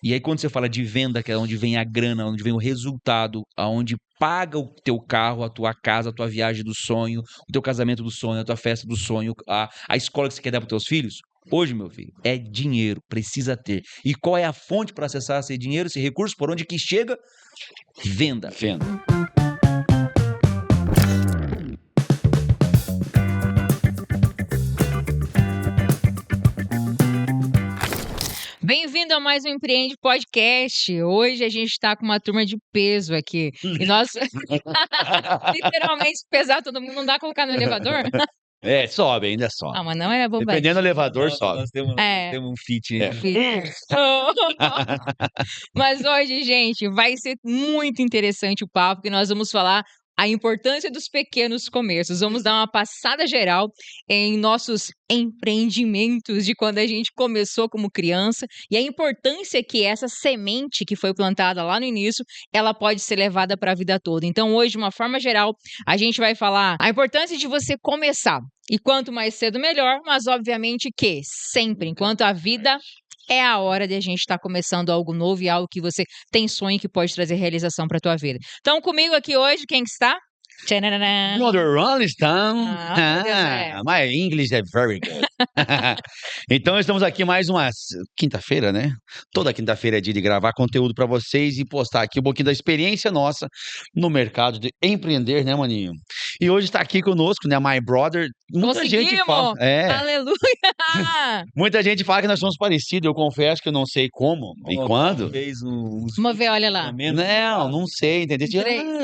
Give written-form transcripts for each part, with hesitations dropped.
E aí quando você fala de venda, que é onde vem a grana, onde vem o resultado, aonde paga o teu carro, a tua casa, a tua viagem do sonho, o teu casamento do sonho, a tua festa do sonho, a escola que você quer dar para teus filhos, hoje, meu filho, é dinheiro, precisa ter. E qual é a fonte para acessar esse dinheiro, esse recurso, por onde que chega? Venda. Bem-vindo a mais um Empreende Podcast. Hoje a gente está com uma turma de peso aqui. E nós, literalmente, pesar todo mundo, não dá colocar no elevador? Sobe, ainda sobe. Ah, mas não é bobagem. Dependendo do elevador, sobe. Nós temos um fit. Mas hoje, gente, vai ser muito interessante o papo, porque nós vamos falar a importância dos pequenos começos. Vamos dar uma passada geral em nossos empreendimentos de quando a gente começou como criança e a importância que essa semente que foi plantada lá no início, ela pode ser levada para a vida toda. Então, hoje, de uma forma geral, a gente vai falar a importância de você começar. E quanto mais cedo, melhor, mas obviamente que sempre, enquanto a vida é a hora de a gente estar começando algo novo e algo que você tem sonho que pode trazer realização para a tua vida. Então, comigo aqui hoje, quem que está? Tchananã. Brother Rolling Stone. meu Deus, é. My English is very good. Então, estamos aqui mais uma quinta-feira, né? Toda quinta-feira é dia de gravar conteúdo para vocês e postar aqui um pouquinho da experiência nossa no mercado de empreender, né, maninho? E hoje está aqui conosco, né, my brother. Muita gente fala. Aleluia! Muita gente fala que nós somos parecidos. Eu confesso que eu não sei como e quando. Vamos ver, olha lá. Não sei, entendeu?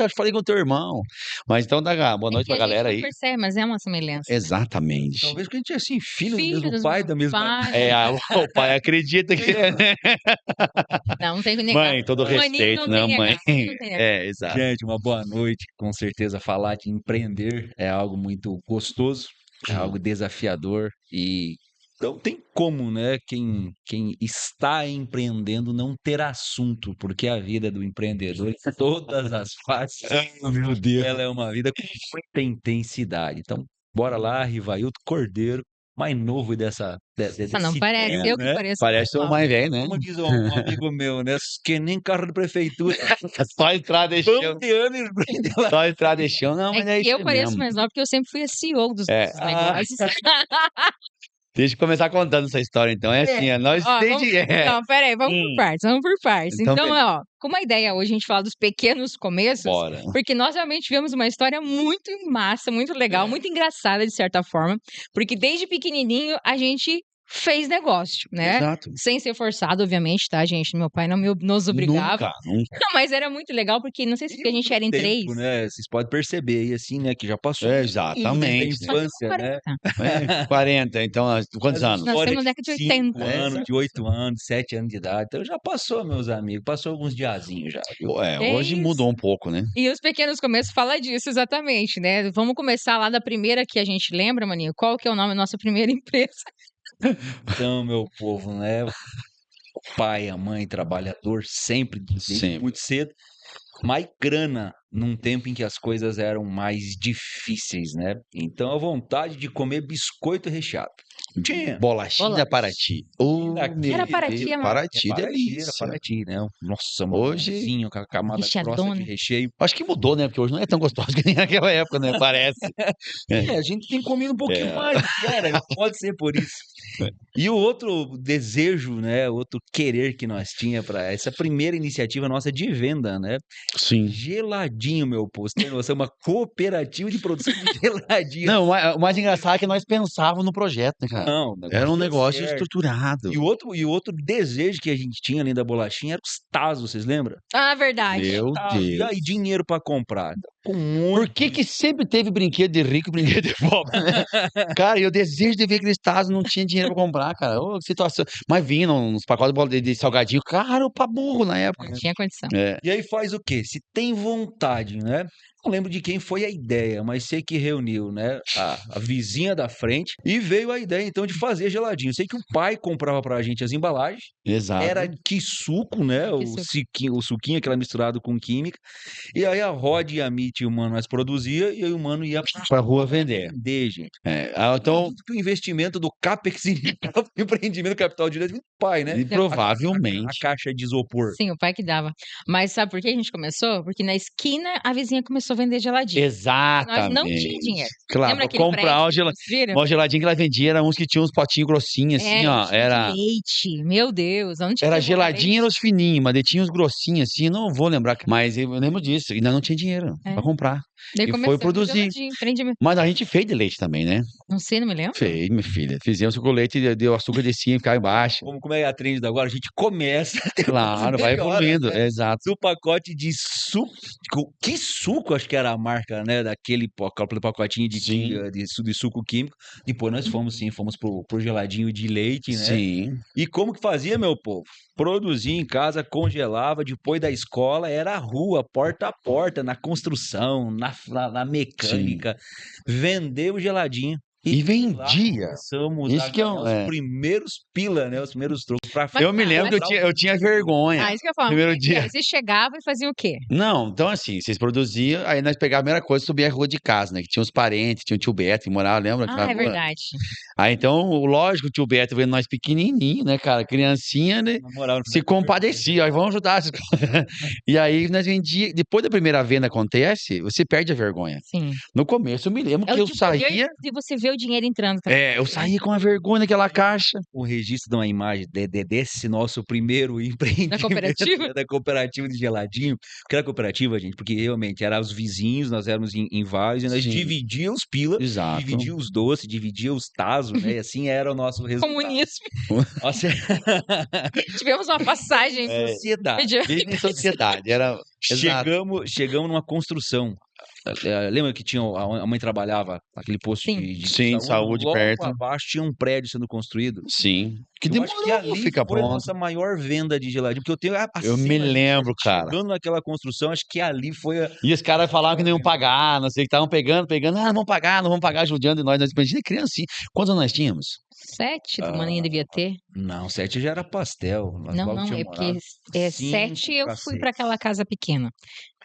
Eu falei com o teu irmão. Mas então, boa noite pra galera aí. Não percebe, mas é uma semelhança. Exatamente. Talvez que a gente é assim, filho do mesmo do pai, da mesma mãe. O pai acredita que é, né? Não tem que negar. Mãe, todo respeito, né, mãe? Exato. Gente, uma boa noite. Com certeza, falar de empreender é algo muito gostoso, é algo desafiador e não tem como, né, quem está empreendendo não ter assunto, porque a vida do empreendedor, em todas as fases, Meu Deus. ela é uma vida com muita intensidade. Então, bora lá, Rivailton Cordeiro, mais novo desse não parece, tempo, eu que né? pareço. Parece o mais velho, né? Como diz um amigo meu, né? Que nem carro de prefeitura. Só entrar deixando. Bambeando e prender lá. Só entrar deixando. Não, mas é isso eu pareço mesmo. mais nova porque eu sempre fui a CEO dos negócios. Deixa eu começar contando essa história, então. É assim, nós Não, peraí, vamos por partes. Então, com uma ideia hoje a gente fala dos pequenos começos, Bora. porque nós realmente tivemos uma história muito massa, muito legal, muito engraçada de certa forma, porque desde pequenininho a gente fez negócio, né? Exato. Sem ser forçado, obviamente, tá, gente? Meu pai não nos obrigava. Nunca. Mas era muito legal, porque não sei se porque a gente era em tempo, 3. Né? Vocês podem perceber aí, assim, né? Que já passou. Exatamente. Da infância, né? 40, então, quantos anos? Nós temos na década de 80. 5 anos, de 8 anos, 7 anos de idade. Então já passou, meus amigos. Passou alguns diazinhos já. Hoje mudou um pouco, né? E os pequenos começos fala disso, exatamente, né? Vamos começar lá da primeira que a gente lembra, maninho. Qual que é o nome da nossa primeira empresa? Então, meu povo, né? O pai, a mãe, trabalhador, sempre, desde muito cedo. Mais grana num tempo em que as coisas eram mais difíceis, né? Então, a vontade de comer biscoito recheado. Tinha. Bolachinha Paraty. Era Paraty, Paraty, delícia. Era Paraty, né? Nossa, hoje com a camada grossa de recheio. Acho que mudou, né? Porque hoje não é tão gostoso que nem naquela época, né? Parece. A gente tem comido um pouquinho mais, cara. Pode ser por isso. E o outro desejo, né? Outro querer que nós tinha para essa primeira iniciativa nossa de venda, né? Sim. Geladinho, meu posto. Tem noção? Uma cooperativa de produção de geladinho. Não, o mais engraçado é que nós pensávamos no projeto, né, cara? Não, era um negócio estruturado. E o outro desejo que a gente tinha além da bolachinha era os tazos, vocês lembram? Ah, verdade. Meu Deus. E aí, dinheiro para comprar. Por que sempre teve brinquedo de rico e brinquedo de pobre, né? Cara, eu desejo de ver aqueles tazos, não tinha dinheiro pra comprar, cara. Ô, que situação. Mas vinha nos pacotes de salgadinho, caro pra burro na época. Não tinha condição. E aí faz o quê? Se tem vontade, né? Não lembro de quem foi a ideia, mas sei que reuniu, né, a vizinha da frente e veio a ideia, então, de fazer geladinho. Sei que o pai comprava pra gente as embalagens, era Exato. que suco, né, o suquinho, aquela misturado com química, e aí a Rod e a Mitty e o Mano nós produzia, e aí o Mano ia Pra rua vender. gente. Então, Acredito que o investimento do Capex inicial do empreendimento capital direito do pai, né? e A provavelmente. caixa de isopor. Sim, o pai que dava. Mas sabe por que a gente começou? Porque na esquina a vizinha começou a vender geladinho. Nós não tinha dinheiro. Exatamente. Claro, Lembra pra aquele comprar prédio o que construíram? uma geladinho que ela vendia, era uns que tinham uns potinhos grossinhos, assim, ó. Tinha de leite. Meu Deus, onde que Era levou geladinho, leite? eram os fininhos, mas daí tinha os grossinhos, assim, não vou lembrar. Mas eu lembro disso, ainda não tinha dinheiro É. pra comprar. Daí E foi começamos produzir. geladinho, empreendimento. Mas a gente fez de leite também, né? Não sei, não me lembro. Fez, minha filha. Fizemos com o leite, deu açúcar descia e ficava embaixo. Como é a trend da agora? A gente começa a ter Claro, vai evoluindo, exato. do pacote de suco. Que suco, acho que era a marca, né? Daquele pacotinho Sim. de suco químico. Depois nós fomos pro geladinho de leite, né? Sim. E como que fazia, meu povo? Produzia em casa, congelava, depois da escola, era a rua, porta a porta, na construção, na mecânica, vender o geladinho. E Lá vendia. começamos Isso a que ganhar os primeiros pila, né? Os primeiros trocos pra Mas Eu me tá, lembro que mas- eu tinha vergonha. isso que eu ia falar. Primeiro Como é que dia. era? Você chegava e fazia o quê? Não, então assim, vocês produziam, aí nós pegávamos a primeira coisa, subia a rua de casa, né? Que tinha os parentes, tinha o tio Beto que morava, lembra? Ah, é verdade. Aí então, lógico, o tio Beto vendo nós pequenininho, né, cara? Criancinha, né? Se compadecia, aí vamos ajudar. E aí nós vendia, depois da primeira venda acontece, você perde a vergonha. Sim. No começo eu me lembro que eu saía, E você vê o dinheiro entrando também. eu saía com a vergonha daquela caixa. O registro de uma imagem desse nosso primeiro empreendimento cooperativa? né, da cooperativa de geladinho. Porque era cooperativa, gente, porque realmente eram os vizinhos, nós éramos em vários, e nós Sim. dividíamos os pila, Exato. dividíamos os doces, dividíamos os tazos, né? E assim era o nosso resultado. Comunismo. Nossa, Tivemos uma passagem. sociedade. Vive em sociedade, era exato. Chegamos numa construção. Lembra que tinha a mãe trabalhava naquele posto Sim. de Sim, saúde logo perto. abaixo tinha um prédio sendo construído. Sim. Que Eu acho que demorou ali ficar foi a pronto. nossa maior venda de geladinho, porque eu tenho a Eu me cena, gente, lembro, cara. chegando naquela construção, acho que ali foi a E os caras falavam que não iam pagar, não sei, que estavam pegando, não vão pagar, judiando de nós. Nós imagina criancinha. Quantos anos nós tínhamos? 7 do maninho devia ter. Não, 7 já era pastel. Nós Não, logo não, tinha é porque morado. 7 eu pra fui seis. pra aquela casa pequena.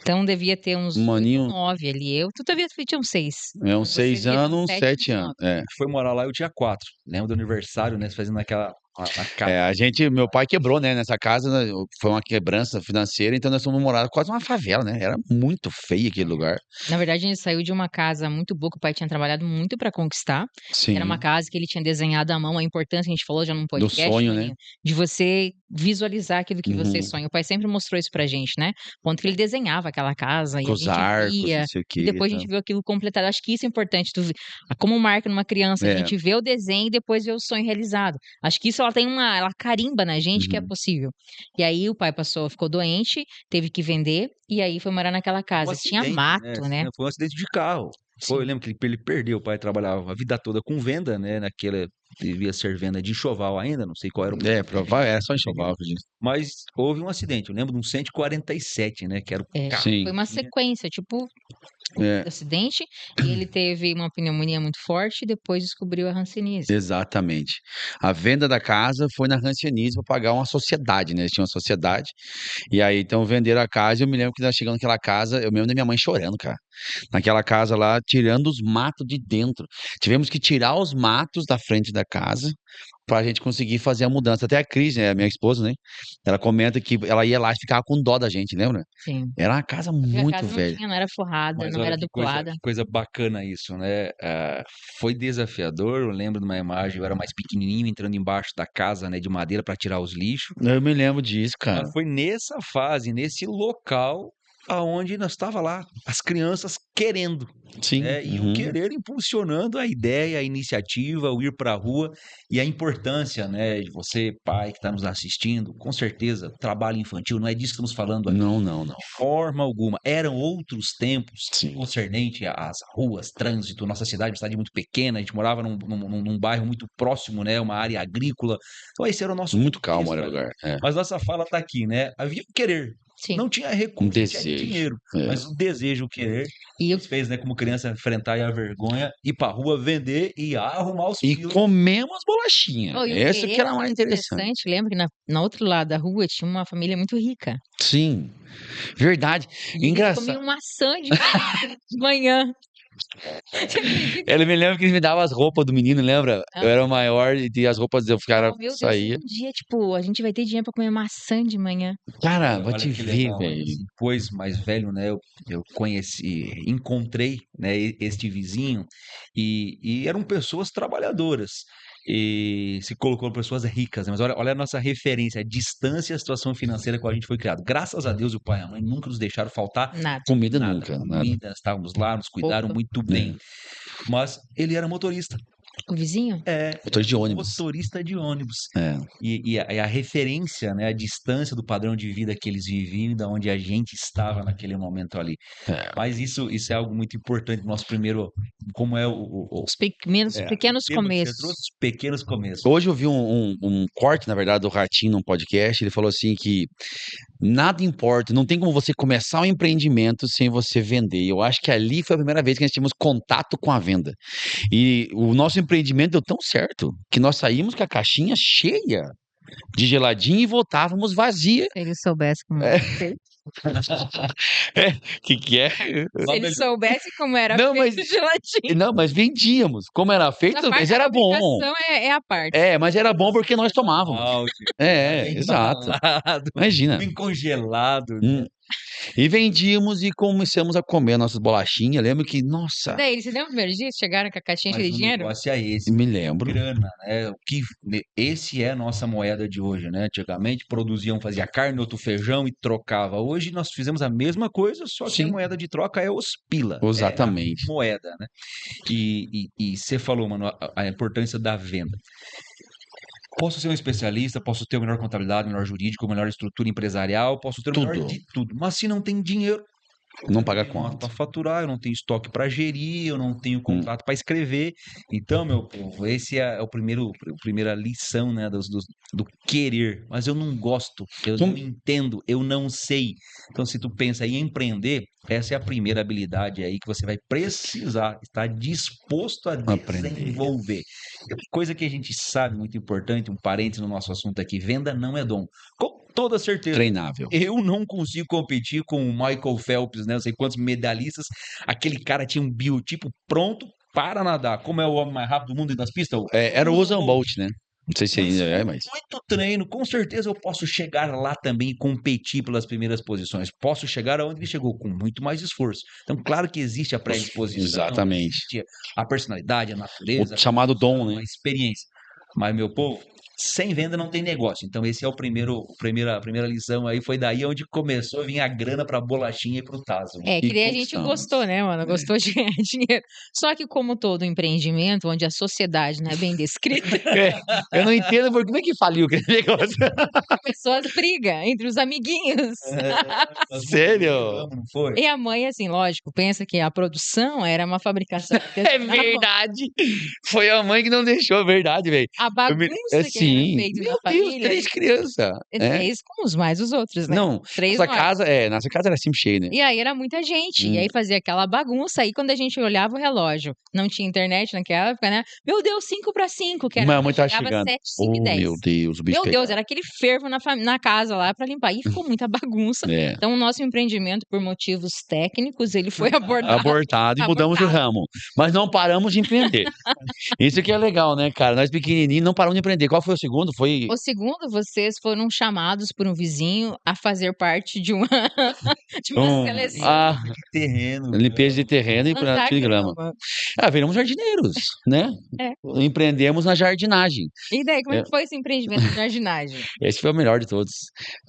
Então devia ter uns Maninho. 9 ali. Tu devia ter uns 6. É uns Você 6 devia ter anos, uns uns 7, 7 uns anos. 9. É. Foi morar lá, eu tinha 4. Lembro do aniversário, né? Fazendo aquela a casa. Meu pai quebrou, né, nessa casa, né, foi uma quebrança financeira, então nós fomos morar quase uma favela, né? Era muito feio aquele lugar. Na verdade, a gente saiu de uma casa muito boa que o pai tinha trabalhado muito pra conquistar. Sim. Era uma casa que ele tinha desenhado à mão. A importância que a gente falou já num podcast, sonho, né? Maninho, de você visualizar aquilo que você Uhum. sonha. O pai sempre mostrou isso pra gente, né? Ponto que ele desenhava aquela casa e Com a os gente arcos, via. não sei o quê. E depois a gente viu aquilo completado. Acho que isso é importante. Como marca numa criança, a É. gente vê o desenho e depois vê o sonho realizado. Acho que isso ela carimba na gente que é Uhum. possível. E aí o pai ficou doente, teve que vender e aí foi morar naquela casa. Tinha acidente, mato, né? Foi um acidente de carro. Sim. Eu lembro que ele perdeu, o pai trabalhava a vida toda com venda, né? Devia ser venda de enxoval ainda, não sei qual era o provável, era só enxoval, acredito. mas houve um acidente. Eu lembro de um 147, né? Que era o carro. Sim. Foi uma sequência, tipo, É. acidente, e ele teve uma pneumonia muito forte e depois descobriu a hanseníase. Exatamente. A venda da casa foi na hanseníase para pagar uma sociedade, né? Eles tinham uma sociedade. E aí, então, venderam a casa. E eu me lembro que nós chegando naquela casa, eu me lembro da minha mãe chorando, cara. Naquela casa lá, tirando os matos de dentro. Tivemos que tirar os matos da frente da casa pra gente conseguir fazer a mudança. Até a Cris, né, a minha esposa, né? Ela comenta que ela ia lá e ficava com dó da gente, lembra? Sim. Era uma casa Porque a muito casa velha. não era forrada, Mas não olha era que duplada. coisa bacana isso, né? Foi desafiador. Eu lembro de uma imagem, eu era mais pequenininho, entrando embaixo da casa, né, de madeira para tirar os lixos. Eu me lembro disso, cara. Mas foi nessa fase, nesse local, aonde nós estava lá, as crianças querendo, Sim. né? E Uhum. o querer impulsionando a ideia, a iniciativa, o ir para a rua e a importância, né, de você, pai, que está nos assistindo, com certeza, trabalho infantil, não é disso que estamos falando aqui. Não, não, não. De forma alguma. Eram outros tempos Sim. concernente às ruas, trânsito, nossa cidade, uma cidade muito pequena, a gente morava num bairro muito próximo, né, uma área agrícola. Então esse era o nosso Muito calmo contexto era o ali. lugar. É. Mas nossa fala está aqui, né? Havia o querer. Sim. Não tinha recurso, não tinha desejo. dinheiro, É. mas o desejo, o querer. E eu Você fez, né, como criança, enfrentar aí a vergonha, ir pra rua vender e arrumar os E pilos. comemos bolachinha. Oh, e o Essa que era a mais interessante. interessante, lembra que na outro lado da rua tinha uma família muito rica. Sim, verdade. E eles Engraçado. comiam maçã de manhã. Você acredita? Ele me lembra que eles me davam as roupas do menino, lembra? Ah. Eu era o maior e as roupas eu cara Oh, meu Deus, saía. um dia, tipo, a gente vai ter dinheiro pra comer maçã de manhã. Cara, Olha vou te que ver, legal, velho. assim, depois, mais velho, né, eu conheci, encontrei, né, este vizinho e eram pessoas trabalhadoras e se colocou pessoas ricas, né, mas olha a nossa referência, a distância e a situação financeira com a gente foi criado. Graças a Deus o pai e a mãe nunca nos deixaram faltar Nada. Comida nada. nunca, nada. Comida, estávamos lá, nos cuidaram Roupa. muito bem, mas ele era motorista. O vizinho? Motor de ônibus. Motorista de ônibus. É. E a referência, né, a distância do padrão de vida que eles viviam, da onde a gente estava naquele momento ali. É. Mas isso é algo muito importante, nosso primeiro, como é Os pequenos tema que você começos. trouxe, os pequenos começos. Hoje eu vi um corte, na verdade, do Ratinho num podcast. Ele falou assim que nada importa, não tem como você começar um empreendimento sem você vender. Eu acho que ali foi a primeira vez que nós tivemos contato com a venda. E o nosso empreendimento deu tão certo que nós saímos com a caixinha cheia de geladinho e voltávamos vazia. Se ele soubesse como É. era feito. Que é? Se ele soubesse como era Não, feito mas- o gelatina. Não, mas vendíamos. Como era feito, Essa mas parte era da bom. fabricação é a parte. É, mas era bom porque nós tomávamos. Áudio, É, exato. embalado, Imagina. bem congelado. Hum. E vendíamos e começamos a comer nossas bolachinhas. Lembro que, nossa, Daí, você lembra o primeiro dia? Chegaram com a caixinha cheia Mas de o dinheiro? negócio é esse. me lembro. Grana, né? Esse é a nossa moeda de hoje, né? Antigamente produziam, fazia carne, outro feijão e trocava. Hoje nós fizemos a mesma coisa, só que a Sim. moeda de troca é os pila. Exatamente. É a moeda, né? E você falou, mano, a importância da venda. Posso ser um especialista, posso ter a melhor contabilidade, melhor jurídico, melhor estrutura empresarial, posso ter o melhor Tudo. de tudo. Mas se não tem dinheiro, Não paga tenho conta conta. para faturar, eu não tenho estoque para gerir, eu não tenho contrato para escrever. Então, meu povo, esse é a primeira lição, né, do querer. Mas eu não gosto, eu não entendo, eu não sei. Então, se tu pensa em empreender, essa é a primeira habilidade aí que você vai precisar estar disposto a Aprender. desenvolver. Coisa que a gente sabe, muito importante, um parênteses no nosso assunto aqui, venda não é dom. Com toda certeza. Treinável. Eu não consigo competir com o Michael Phelps, né? Não sei quantos medalhistas. Aquele cara tinha um biotipo pronto para nadar. Como é o homem mais rápido do mundo nas pistas? Era o Usain Bolt, né? Não sei se ainda é, mas... Muito treino. Com certeza eu posso chegar lá também e competir pelas primeiras posições. Posso chegar aonde ele chegou, com muito mais esforço. Então, claro que existe a predisposição. Exatamente. Existe a personalidade, a natureza. O chamado dom, né? A experiência. Mas, meu povo, sem venda não tem negócio. Então, esse é a primeira lição aí. Foi daí onde começou a vir a grana pra bolachinha e pro tazo. É, que E daí a gente conquistamos. gostou, né, mano? Gostou de ganhar dinheiro. Só que, como todo empreendimento, onde a sociedade não é bem descrita, Eu não entendo por como é que faliu aquele negócio. pessoas brigam entre os amiguinhos. Sério? Não foi? E a mãe, assim, lógico, pensa que a produção era uma fabricação É artesanal. verdade. Foi a mãe que não deixou, é verdade, velho. A bagunça que era Sim. feita Meu na Deus, família. 3 crianças. É. 3 com os mais os outros, né? Não, 3 nossa nós. nossa casa era sempre cheia, né? E aí era muita gente. E aí fazia aquela bagunça. Aí quando a gente olhava o relógio, não tinha internet naquela época, né? Meu Deus, 5:05, que era. Mas a mãe tava chegava chegando. 7, 5 e Oh, 10. meu Deus, o bicho Meu Deus, era aquele fervo na casa lá pra limpar. E ficou muita bagunça. É. Então, o nosso empreendimento, por motivos técnicos, ele foi abordado. Abortado e mudamos de Abortado. ramo. Mas não paramos de empreender. Isso que é legal, né, cara? Nós pequenininhos não paramos de empreender. Qual foi o segundo? Foi O segundo, vocês foram chamados por um vizinho a fazer parte de uma, de uma seleção. Terreno. Limpeza de terreno e Tá, plantio de grama. caramba. Viramos jardineiros, né? É. Empreendemos na jardinagem. E daí, como é que foi esse empreendimento de jardinagem? Esse foi o melhor de todos.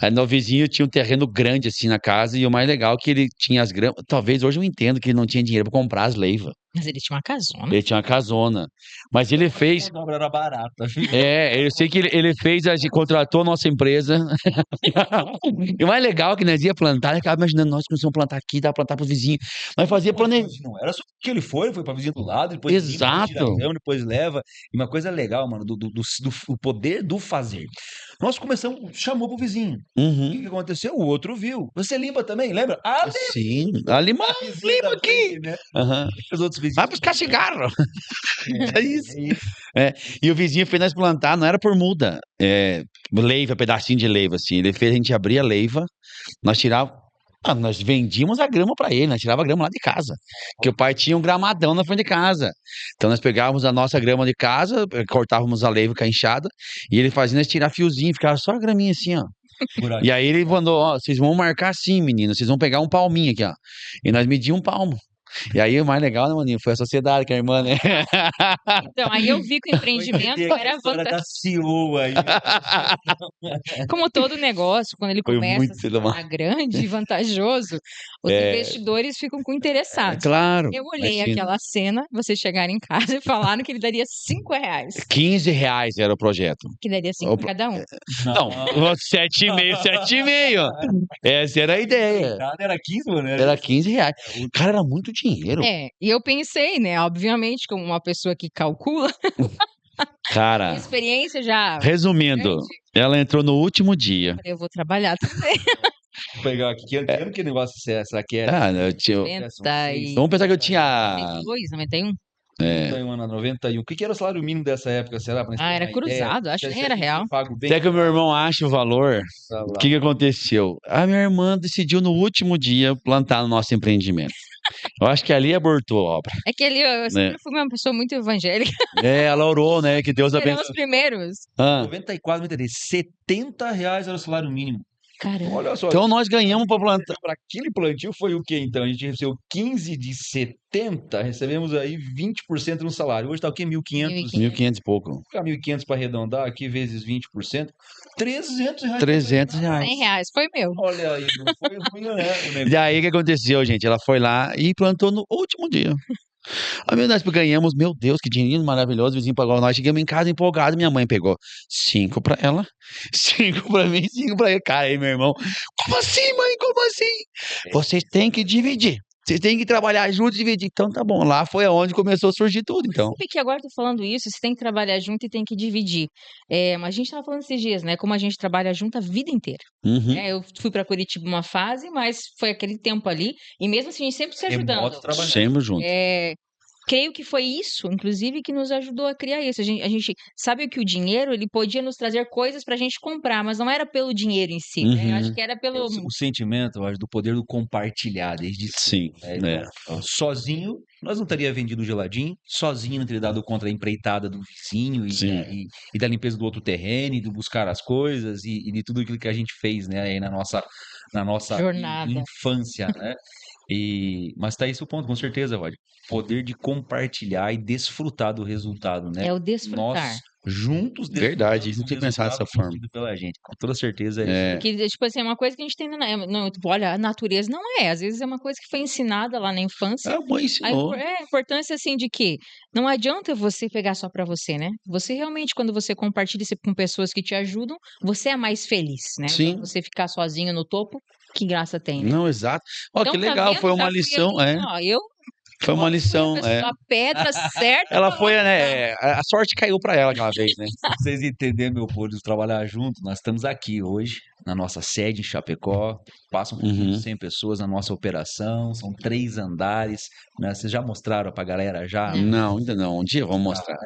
Aí, meu vizinho tinha um terreno grande assim na casa e o mais legal é que ele tinha as gramas. Talvez hoje eu entendo que ele não tinha dinheiro para comprar as leivas. Mas ele tinha uma casona. Ele tinha uma casona. Mas ele fez. A obra era barata. Eu sei que ele fez, contratou a nossa empresa. E o mais legal é que nós ia plantar, eu ficava imaginando, nós começamos a plantar aqui, dá pra plantar pro vizinho. Mas fazia planejamento. Não era só que ele foi pra vizinha do lado, depois Exato. limpa, tira grão, depois leva. E uma coisa legal, mano, o poder do fazer. Nós começamos, chamou pro vizinho. Uhum. O que aconteceu? O outro viu. Você limpa também, lembra? Ah, Sim. Ali, mas vizinho limpa da aqui. frente, né? Aham. Os outros vizinhos. Vai buscar cigarro. É isso. É isso. E o vizinho fez nós plantar, não era por muda. Leiva, pedacinho de leiva, assim. Ele fez a gente abrir a leiva, nós tirava. Nós vendíamos a grama pra ele, nós tirava a grama lá de casa. Porque o pai tinha um gramadão na frente de casa. Então nós pegávamos a nossa grama de casa, cortávamos a leiva com a enxada, e ele fazia nós tirar fiozinho, ficava só a graminha assim, ó. Por aí. E aí ele mandou, ó, vocês vão marcar assim, menino, vocês vão pegar um palminho aqui, ó. E nós medíamos um palmo. E aí o mais legal, né, maninho, foi a sociedade que a irmã, né? Então, aí eu vi que o empreendimento era história da vantagem. CEO aí. Como todo negócio, quando ele Foi começa muito a se cedo, tornar grande e vantajoso, os investidores ficam com interessados. Claro. Eu olhei imagina. aquela cena, vocês chegaram em casa e falaram que ele daria R$5. R$15 era o projeto. Que daria 5 Opa. cada um. Não, 7,5. Essa era a ideia. Era 15, mano. Era R$15. Cara, era muito dinheiro. E eu pensei, né, obviamente, como uma pessoa que calcula, Cara, experiência já resumindo, grande, ela entrou no último dia. eu vou trabalhar também. Vou pegar aqui. Que ano que negócio é? Será que é? Eu tinha... 90 e... Vamos pensar que eu tinha... 92, 91? 91. O que era o salário mínimo dessa época? Será? Pra nós ter Era uma ideia? cruzado, acho que nem era Se real. pago bem, Até que o meu irmão acha o valor. tá lá. O que aconteceu? A minha irmã decidiu no último dia plantar no nosso empreendimento. Eu acho que ali abortou a obra. É que eu sempre fui uma pessoa muito evangélica. Ela orou, né? Que Deus Eram abençoe. os primeiros. 94, me entender. R$70 era o salário mínimo. Caramba. Olha só. Então nós ganhamos para plantar. Para aquele plantio foi o quê, então? A gente recebeu 15 de 70, recebemos aí 20% no salário. Hoje tá o quê? 1.500. 1.500 e pouco. Ficar 1.500 para arredondar aqui, vezes 20%. R$300. R$300. R$100 foi meu. Olha aí, não foi ruim, né? O E negócio. aí o que aconteceu, gente? Ela foi lá e plantou no último dia. Aí nós ganhamos, meu Deus, que dinheirinho maravilhoso, o vizinho pagou. Nós chegamos em casa empolgados, minha mãe pegou 5 pra ela, 5 pra mim, 5 pra ele. Cara, aí meu irmão, como assim, mãe, como assim? Vocês têm que dividir, vocês têm que trabalhar junto e dividir. Então tá bom, lá foi onde começou a surgir tudo, então. Sabe que agora eu tô falando isso, você tem que trabalhar junto e tem que dividir. Mas a gente tava falando esses dias, né? Como a gente trabalha junto a vida inteira. Uhum. Eu fui pra Curitiba uma fase, mas foi aquele tempo ali. E mesmo assim, a gente sempre se ajudando. Remoto trabalhando. Sempre junto. Creio que foi isso, inclusive, que nos ajudou a criar isso. A gente sabe que o dinheiro, ele podia nos trazer coisas pra gente comprar, mas não era pelo dinheiro em si, né? Eu acho que era pelo... O sentimento, eu acho, do poder do compartilhar desde Sim, sempre. Sozinho, nós não teria vendido o geladinho, sozinho não teria dado contra a empreitada do vizinho e da limpeza do outro terreno, e de buscar as coisas e de tudo aquilo que a gente fez, né, aí na nossa Jornada. infância, né? Mas tá esse o ponto, com certeza, Rod. Poder de compartilhar e desfrutar do resultado, né? É o desfrutar. Nós juntos Verdade, isso não tinha pensado dessa forma. pela gente. Com toda certeza é isso. Que, tipo assim, é uma coisa que a gente tem olha, a natureza não é. Às vezes é uma coisa que foi ensinada lá na infância. A mãe ensinou. A importância, assim, de que não adianta você pegar só pra você, né? Você realmente, quando você compartilha isso com pessoas que te ajudam, você é mais feliz, né? Sim. Quando você ficar sozinho no topo, que graça tem, né? Não, exato. Ó, Então, que tá legal, vendo? foi uma Já fui lição, ali, ó, eu Foi uma lição, a pedra certa. Ela foi, né? A sorte caiu pra ela aquela vez, né? Pra vocês entenderem, meu povo, de trabalhar junto, nós estamos aqui hoje, na nossa sede em Chapecó, passam um pouquinho de 100 pessoas na nossa operação, são 3 andares, né? Vocês já mostraram pra galera já? Não, ainda não. Um dia vamos mostrar.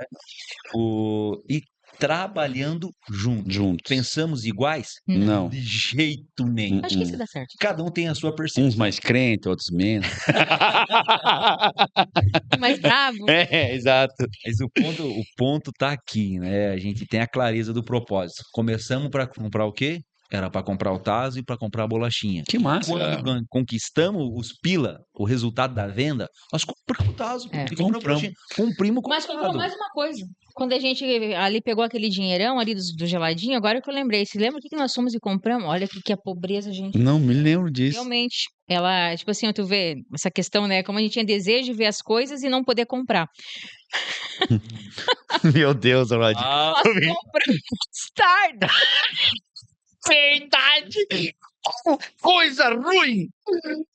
E trabalhando juntos. Pensamos iguais? Não. De jeito nenhum. Acho que isso dá certo. Cada um tem a sua percepção. Uns mais crentes, outros menos. Mais bravo. Exato. Mas o ponto tá aqui, né? A gente tem a clareza do propósito. Começamos para comprar o quê? Era para comprar o tazo e para comprar a bolachinha. Que massa. Quando conquistamos os pila, o resultado da venda, nós compramos o tazo. Compramos. Cumprimos com o Mas comprou mais uma coisa. Quando a gente ali pegou aquele dinheirão ali do geladinho, agora que eu lembrei. Se lembra o que nós fomos e compramos? Olha que a pobreza, gente. Não me lembro disso. Realmente. Ela, tipo assim, tu vê essa questão, né? Como a gente tinha desejo de ver as coisas e não poder comprar. Meu Deus, Rod. Nós compramos tarde. Verdade. Coisa ruim!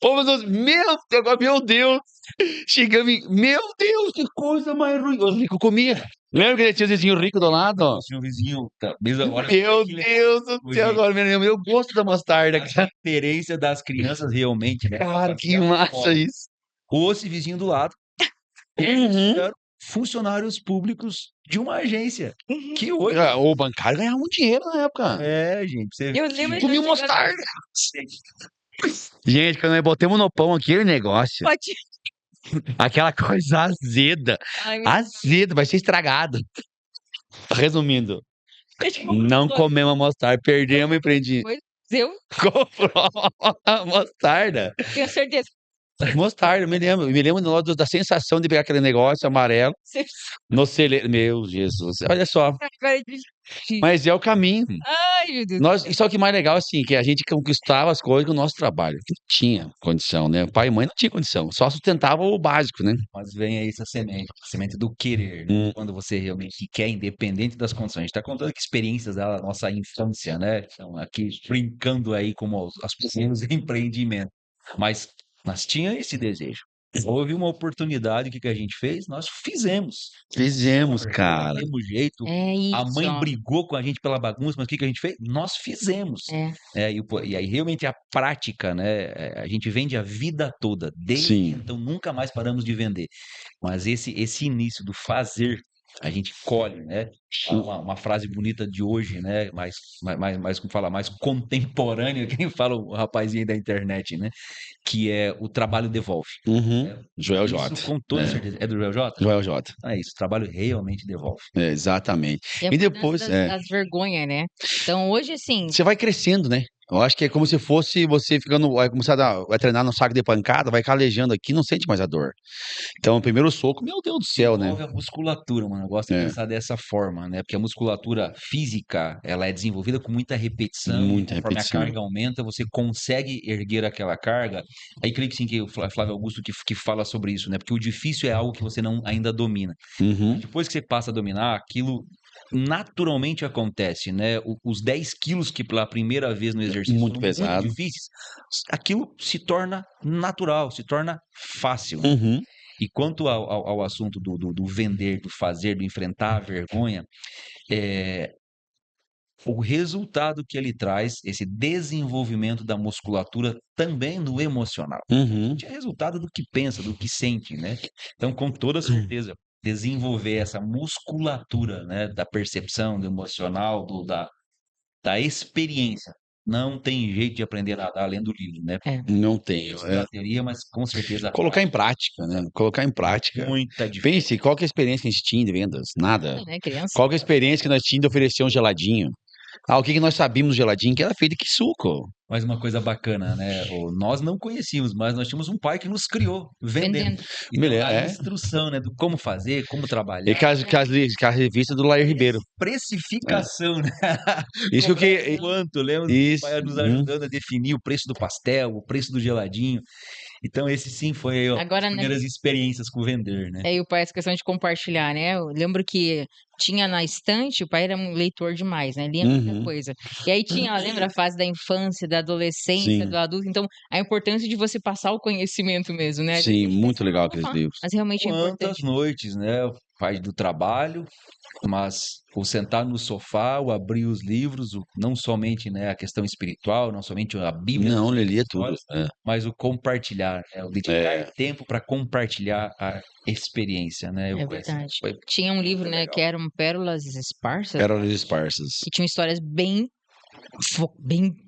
Ô, meu Deus! Chegamos meu Deus, que coisa mais ruim! Os ricos comiam. Lembra que ele tinha o vizinho rico do lado? Tinha um vizinho, tá, mesmo, olha Meu que Deus do Ô, céu, gente, agora me lembro. Eu gosto da mostarda, a cara. referência das crianças realmente, né? Cara, que Fazia massa moda. isso. Ou esse vizinho do lado Uhum. eram funcionários públicos de uma agência. Que hoje. O bancário ganhava muito dinheiro na época. É, gente, você Eu lembro de Comia eu chegando- mostarda. Gente, quando nós botamos no pão aquele negócio, Pode- aquela coisa azeda. Ai, meu Azeda, vai ser estragado. Resumindo, Deus. não comemos a mostarda, perdemos o empreendimento. Eu Comprou a mostarda. tenho certeza. Mostarda, me lembro da sensação de pegar aquele negócio amarelo que você no celeiro. Meu Jesus, olha só. agora de- Mas é o caminho. Ai, meu Deus. E só que o mais legal, assim, que a gente conquistava as coisas com o nosso trabalho. Que não tinha condição, né? O pai e mãe não tinha condição, só sustentava o básico, né? Mas vem aí essa semente, a semente do querer, né? Quando você realmente quer, independente das condições. A gente está contando aqui experiências da nossa infância, né? Então, aqui brincando aí como as pequenos empreendimentos. Mas nós tinha esse desejo. Houve uma oportunidade, o que a gente fez? Nós fizemos. Fizemos, cara. Do mesmo jeito. É isso. A mãe brigou com a gente pela bagunça, mas o que a gente fez? Nós fizemos. É. E aí, realmente, a prática, né? A gente vende a vida toda. Desde Sim. então, nunca mais paramos de vender. Mas esse início do fazer, a gente colhe, né? Uma frase bonita de hoje, né? Como fala, mais contemporânea, quem fala o rapazinho da internet, né? Que é o trabalho devolve. Uhum. Joel Isso J. com toda É. certeza. É do Joel J? Joel J. É isso, o trabalho realmente devolve. É, exatamente. E, a E depois, importância das vergonhas, né? Então, hoje, assim, você vai crescendo, né? Eu acho que é como se fosse você ficando, vai começar vai treinar no saco de pancada, vai calejando aqui, não sente mais a dor. Então, o primeiro soco, meu Deus do céu, né? Desenvolve a musculatura, mano. Eu gosto de É. pensar dessa forma, né? Porque a musculatura física, ela é desenvolvida com muita repetição. Muita Conforme repetição. a carga aumenta, você consegue erguer aquela carga. Aí creio que sim, que o Flávio Augusto que fala sobre isso, né? Porque o difícil é algo que você não ainda domina. Uhum. Depois que você passa a dominar, aquilo naturalmente acontece, né? Os 10 quilos que pela primeira vez no exercício Muito são pesado. muito difíceis, aquilo se torna natural, se torna fácil. Uhum. E quanto ao assunto do vender, do fazer, do enfrentar a vergonha, o resultado que ele traz, esse desenvolvimento da musculatura também no emocional. Uhum. É resultado do que pensa, do que sente, né? Então, com toda certeza, desenvolver essa musculatura, né, da percepção, do emocional, da experiência. Não tem jeito de aprender a nadar além do livro, né? Não tenho. Já teria, mas com certeza Colocar em prática, né? Colocar em prática. muita diferença. Pense, qual que é a experiência que a gente tinha de vendas? Nada. né, criança. Qual que é a experiência que nós tínhamos de oferecer um geladinho? O que nós sabíamos do geladinho? Que era feito de que suco. Mas uma coisa bacana, né? Nós não conhecíamos, mas nós tínhamos um pai que nos criou vendendo. Então, a instrução, né? Do como fazer, como trabalhar. E com a revista do Lair Ribeiro. Precificação, né? Isso que. Quanto, lembra? Isso. O pai nos ajudando a definir o preço do pastel, o preço do geladinho. Então, esse sim foi Agora, as primeiras experiências com vender, né? É, e o pai, essa questão de compartilhar, né? Eu lembro que tinha na estante, o pai era um leitor demais, né? Lia muita coisa. E aí tinha, lembra, a fase da infância, da adolescência, do adulto. Então, a importância de você passar o conhecimento mesmo, né? Sim, muito legal aqueles livros. Mas realmente é Quantas importante. noites, né? O pai do trabalho, mas o sentar no sofá, o abrir os livros, não somente, né, a questão espiritual, não somente a Bíblia, Não, ele lia tudo. mas o compartilhar, né, o dedicar tempo para compartilhar a experiência, né? É verdade. Tinha um livro, né, que eram Pérolas Esparsas, Pérolas Esparsas. que tinham histórias bem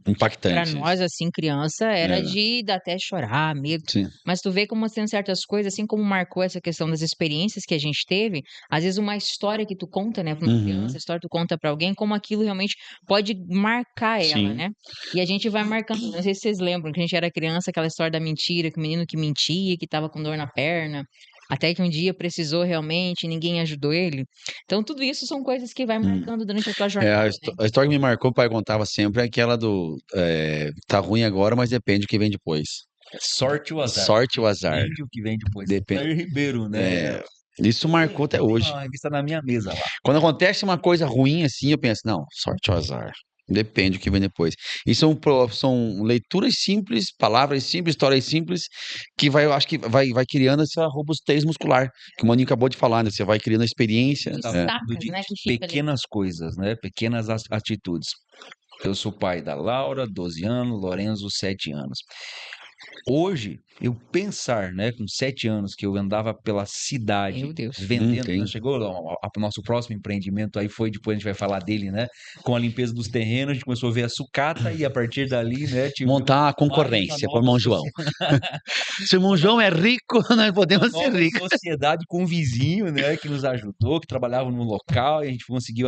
para impactantes. nós, assim, criança, era de dar até chorar, medo. Sim. Mas tu vê como tem certas coisas, assim como marcou essa questão das experiências que a gente teve, às vezes uma história que tu conta, né, pra uma criança, a história que tu conta pra alguém, como aquilo realmente pode marcar ela, Sim. né? E a gente vai marcando. Não sei se vocês lembram que a gente era criança, aquela história da mentira, que o menino que mentia, que tava com dor na perna, até que um dia precisou realmente, ninguém ajudou ele. Então, tudo isso são coisas que vai marcando durante a tua jornada. A história que me marcou, o pai contava sempre, é aquela do tá ruim agora, mas depende do que vem depois. Sorte ou azar. Sorte ou azar. Depende o que vem depois. Depende. Lair Ribeiro, né? Isso marcou até Tem hoje. uma revista na minha mesa lá. Quando acontece uma coisa ruim assim, eu penso, não, sorte ou azar. Depende do que vem depois. E são leituras simples, palavras simples, histórias simples, que eu acho que vai criando essa robustez muscular, que o Maninho acabou de falar, né? Você vai criando a experiência. Os Tá É. falando sacas, de né, que fica ali. pequenas coisas, né? Pequenas atitudes. Eu sou pai da Laura, 12 anos, Lorenzo, 7 anos. Hoje, eu pensar, né, com 7 anos, que eu andava pela cidade Meu Deus. vendendo, Tem. né, chegou o nosso próximo empreendimento, aí foi, depois a gente vai falar dele, né, com a limpeza dos terrenos, a gente começou a ver a sucata e a partir dali, né, Montar uma mais concorrência uma com o irmão João. Se o irmão João é rico, nós podemos ser nova ricos. sociedade com um vizinho, né, que nos ajudou, que trabalhava no local e a gente conseguiu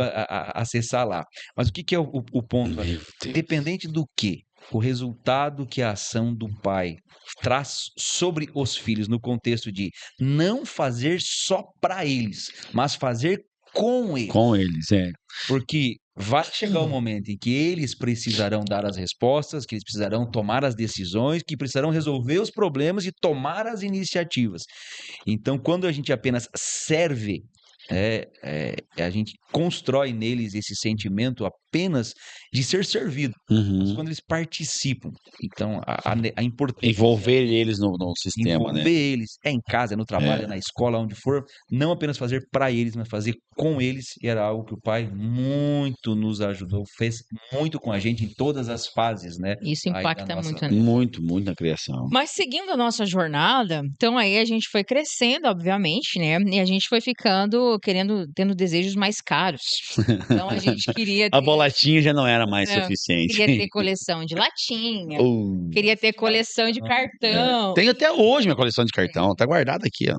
acessar lá. Mas o que é o ponto ali? Meu Deus. Independente do que, o resultado que a ação do pai traz sobre os filhos no contexto de não fazer só para eles, mas fazer com eles. Com eles, é. Porque vai chegar o momento em que eles precisarão dar as respostas, que eles precisarão tomar as decisões, que precisarão resolver os problemas e tomar as iniciativas. Então, quando a gente apenas serve, a gente constrói neles esse sentimento apenas de ser servido. Mas Uhum. quando eles participam, então a importância Envolver eles no sistema, envolver né? eles, em casa, no trabalho, na escola, onde for, não apenas fazer para eles, mas fazer com eles, e era algo que o pai muito nos ajudou, fez muito com a gente em todas as fases, né? Isso aí da impacta nossa muito, né? Muito, muito na criação. Mas seguindo a nossa jornada, então aí a gente foi crescendo, obviamente, né? E a gente foi ficando, tendo desejos mais caros. Então a gente queria A ter, bolachinha já não era mais Não, suficiente. queria ter coleção de latinha, Uh, queria ter coleção de cartão. Tenho até hoje minha coleção de cartão, tá guardada aqui, ó.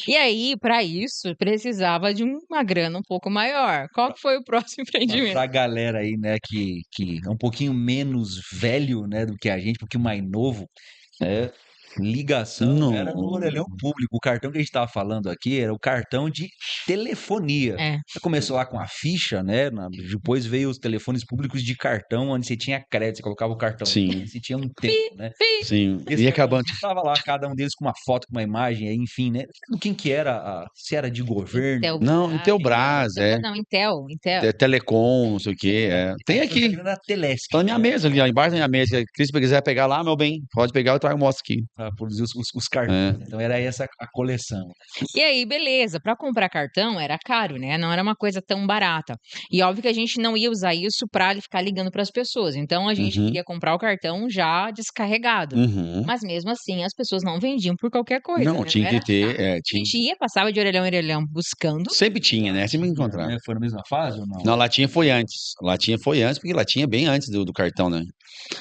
E aí, para isso, precisava de uma grana um pouco maior. Qual que foi o próximo empreendimento? Pra galera aí, né, que é um pouquinho menos velho, né, do que a gente, um pouquinho mais novo, né, ligação era no Não. orelhão público. O cartão que a gente estava falando aqui era o cartão de telefonia. É, Começou lá com a ficha, né, depois veio os telefones públicos de cartão, onde você tinha crédito, você colocava o cartão, Sim. você tinha um tempo, né. Sim. Esse E acabando. estava lá, cada um deles com uma foto, com uma imagem, aí, enfim, né, do quem que era, se era de governo, Não, Intelbras, Não, Intel. Telecom, não sei o quê. Tem aqui. na Telesc. Tá na minha mesa ali, ó, embaixo da minha mesa. Se você quiser pegar lá, meu bem, pode pegar, eu trago e mostro aqui. Para produzir os cartões. Então era essa a coleção. E aí, beleza, para comprar cartão era caro, né? Não era uma coisa tão barata. E óbvio que a gente não ia usar isso para ficar ligando para as pessoas. Então a gente queria comprar o cartão já descarregado. Uhum. Mas mesmo assim, as pessoas não vendiam por qualquer coisa. Não, né? tinha que era ter. chato. É, A tinha... gente ia, passava de orelhão em orelhão buscando. Sempre tinha, né? Sempre encontrava. Né? Foi na mesma fase ou não? Não, latinha foi antes. Latinha foi antes, porque latinha é bem antes do cartão, né?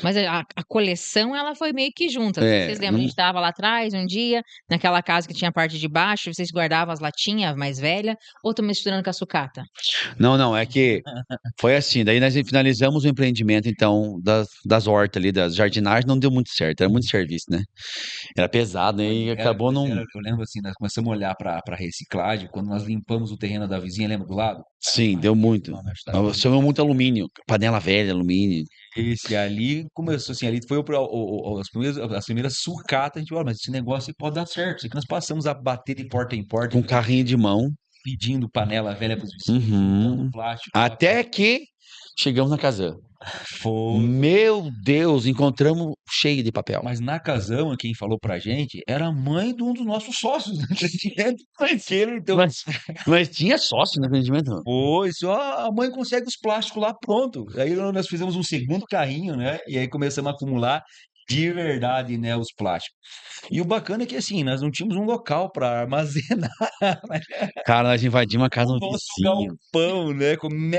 Mas a coleção, ela foi meio que junta. É, Vocês lembram? A gente estava lá atrás um dia, naquela casa que tinha a parte de baixo, vocês guardavam as latinhas mais velhas, ou estão misturando com a sucata? Não, é que foi assim. Daí nós finalizamos o empreendimento, então, das hortas ali, das jardinagens, não deu muito certo. Era muito serviço, né? Era pesado, né? E acabou não. Eu lembro assim, nós começamos a olhar para reciclagem, quando nós limpamos o terreno da vizinha, lembra do lado? Sim, deu muito. Somos muito alumínio, panela velha, alumínio. Esse ali começou assim, ali foi as primeiras sucatas, a gente falou, mas esse negócio aí pode dar certo. Isso aqui nós passamos a bater de porta em porta, Com carrinho de mão. pedindo panela velha para os vizinhos, Uhum. juntando plástico. Até que chegamos na casa. Foi. Meu Deus, encontramos cheio de papel. Mas na casão, quem falou pra gente era a mãe de um dos nossos sócios do empreendimento. Então, Mas tinha sócio no empreendimento? foi, só a mãe consegue os plásticos lá, pronto. Aí nós fizemos um segundo carrinho, né? E aí começamos a acumular de verdade, né, os plásticos. E o bacana é que, assim, nós não tínhamos um local para armazenar Cara, nós invadimos a casa o do nosso vizinho. galpão, né?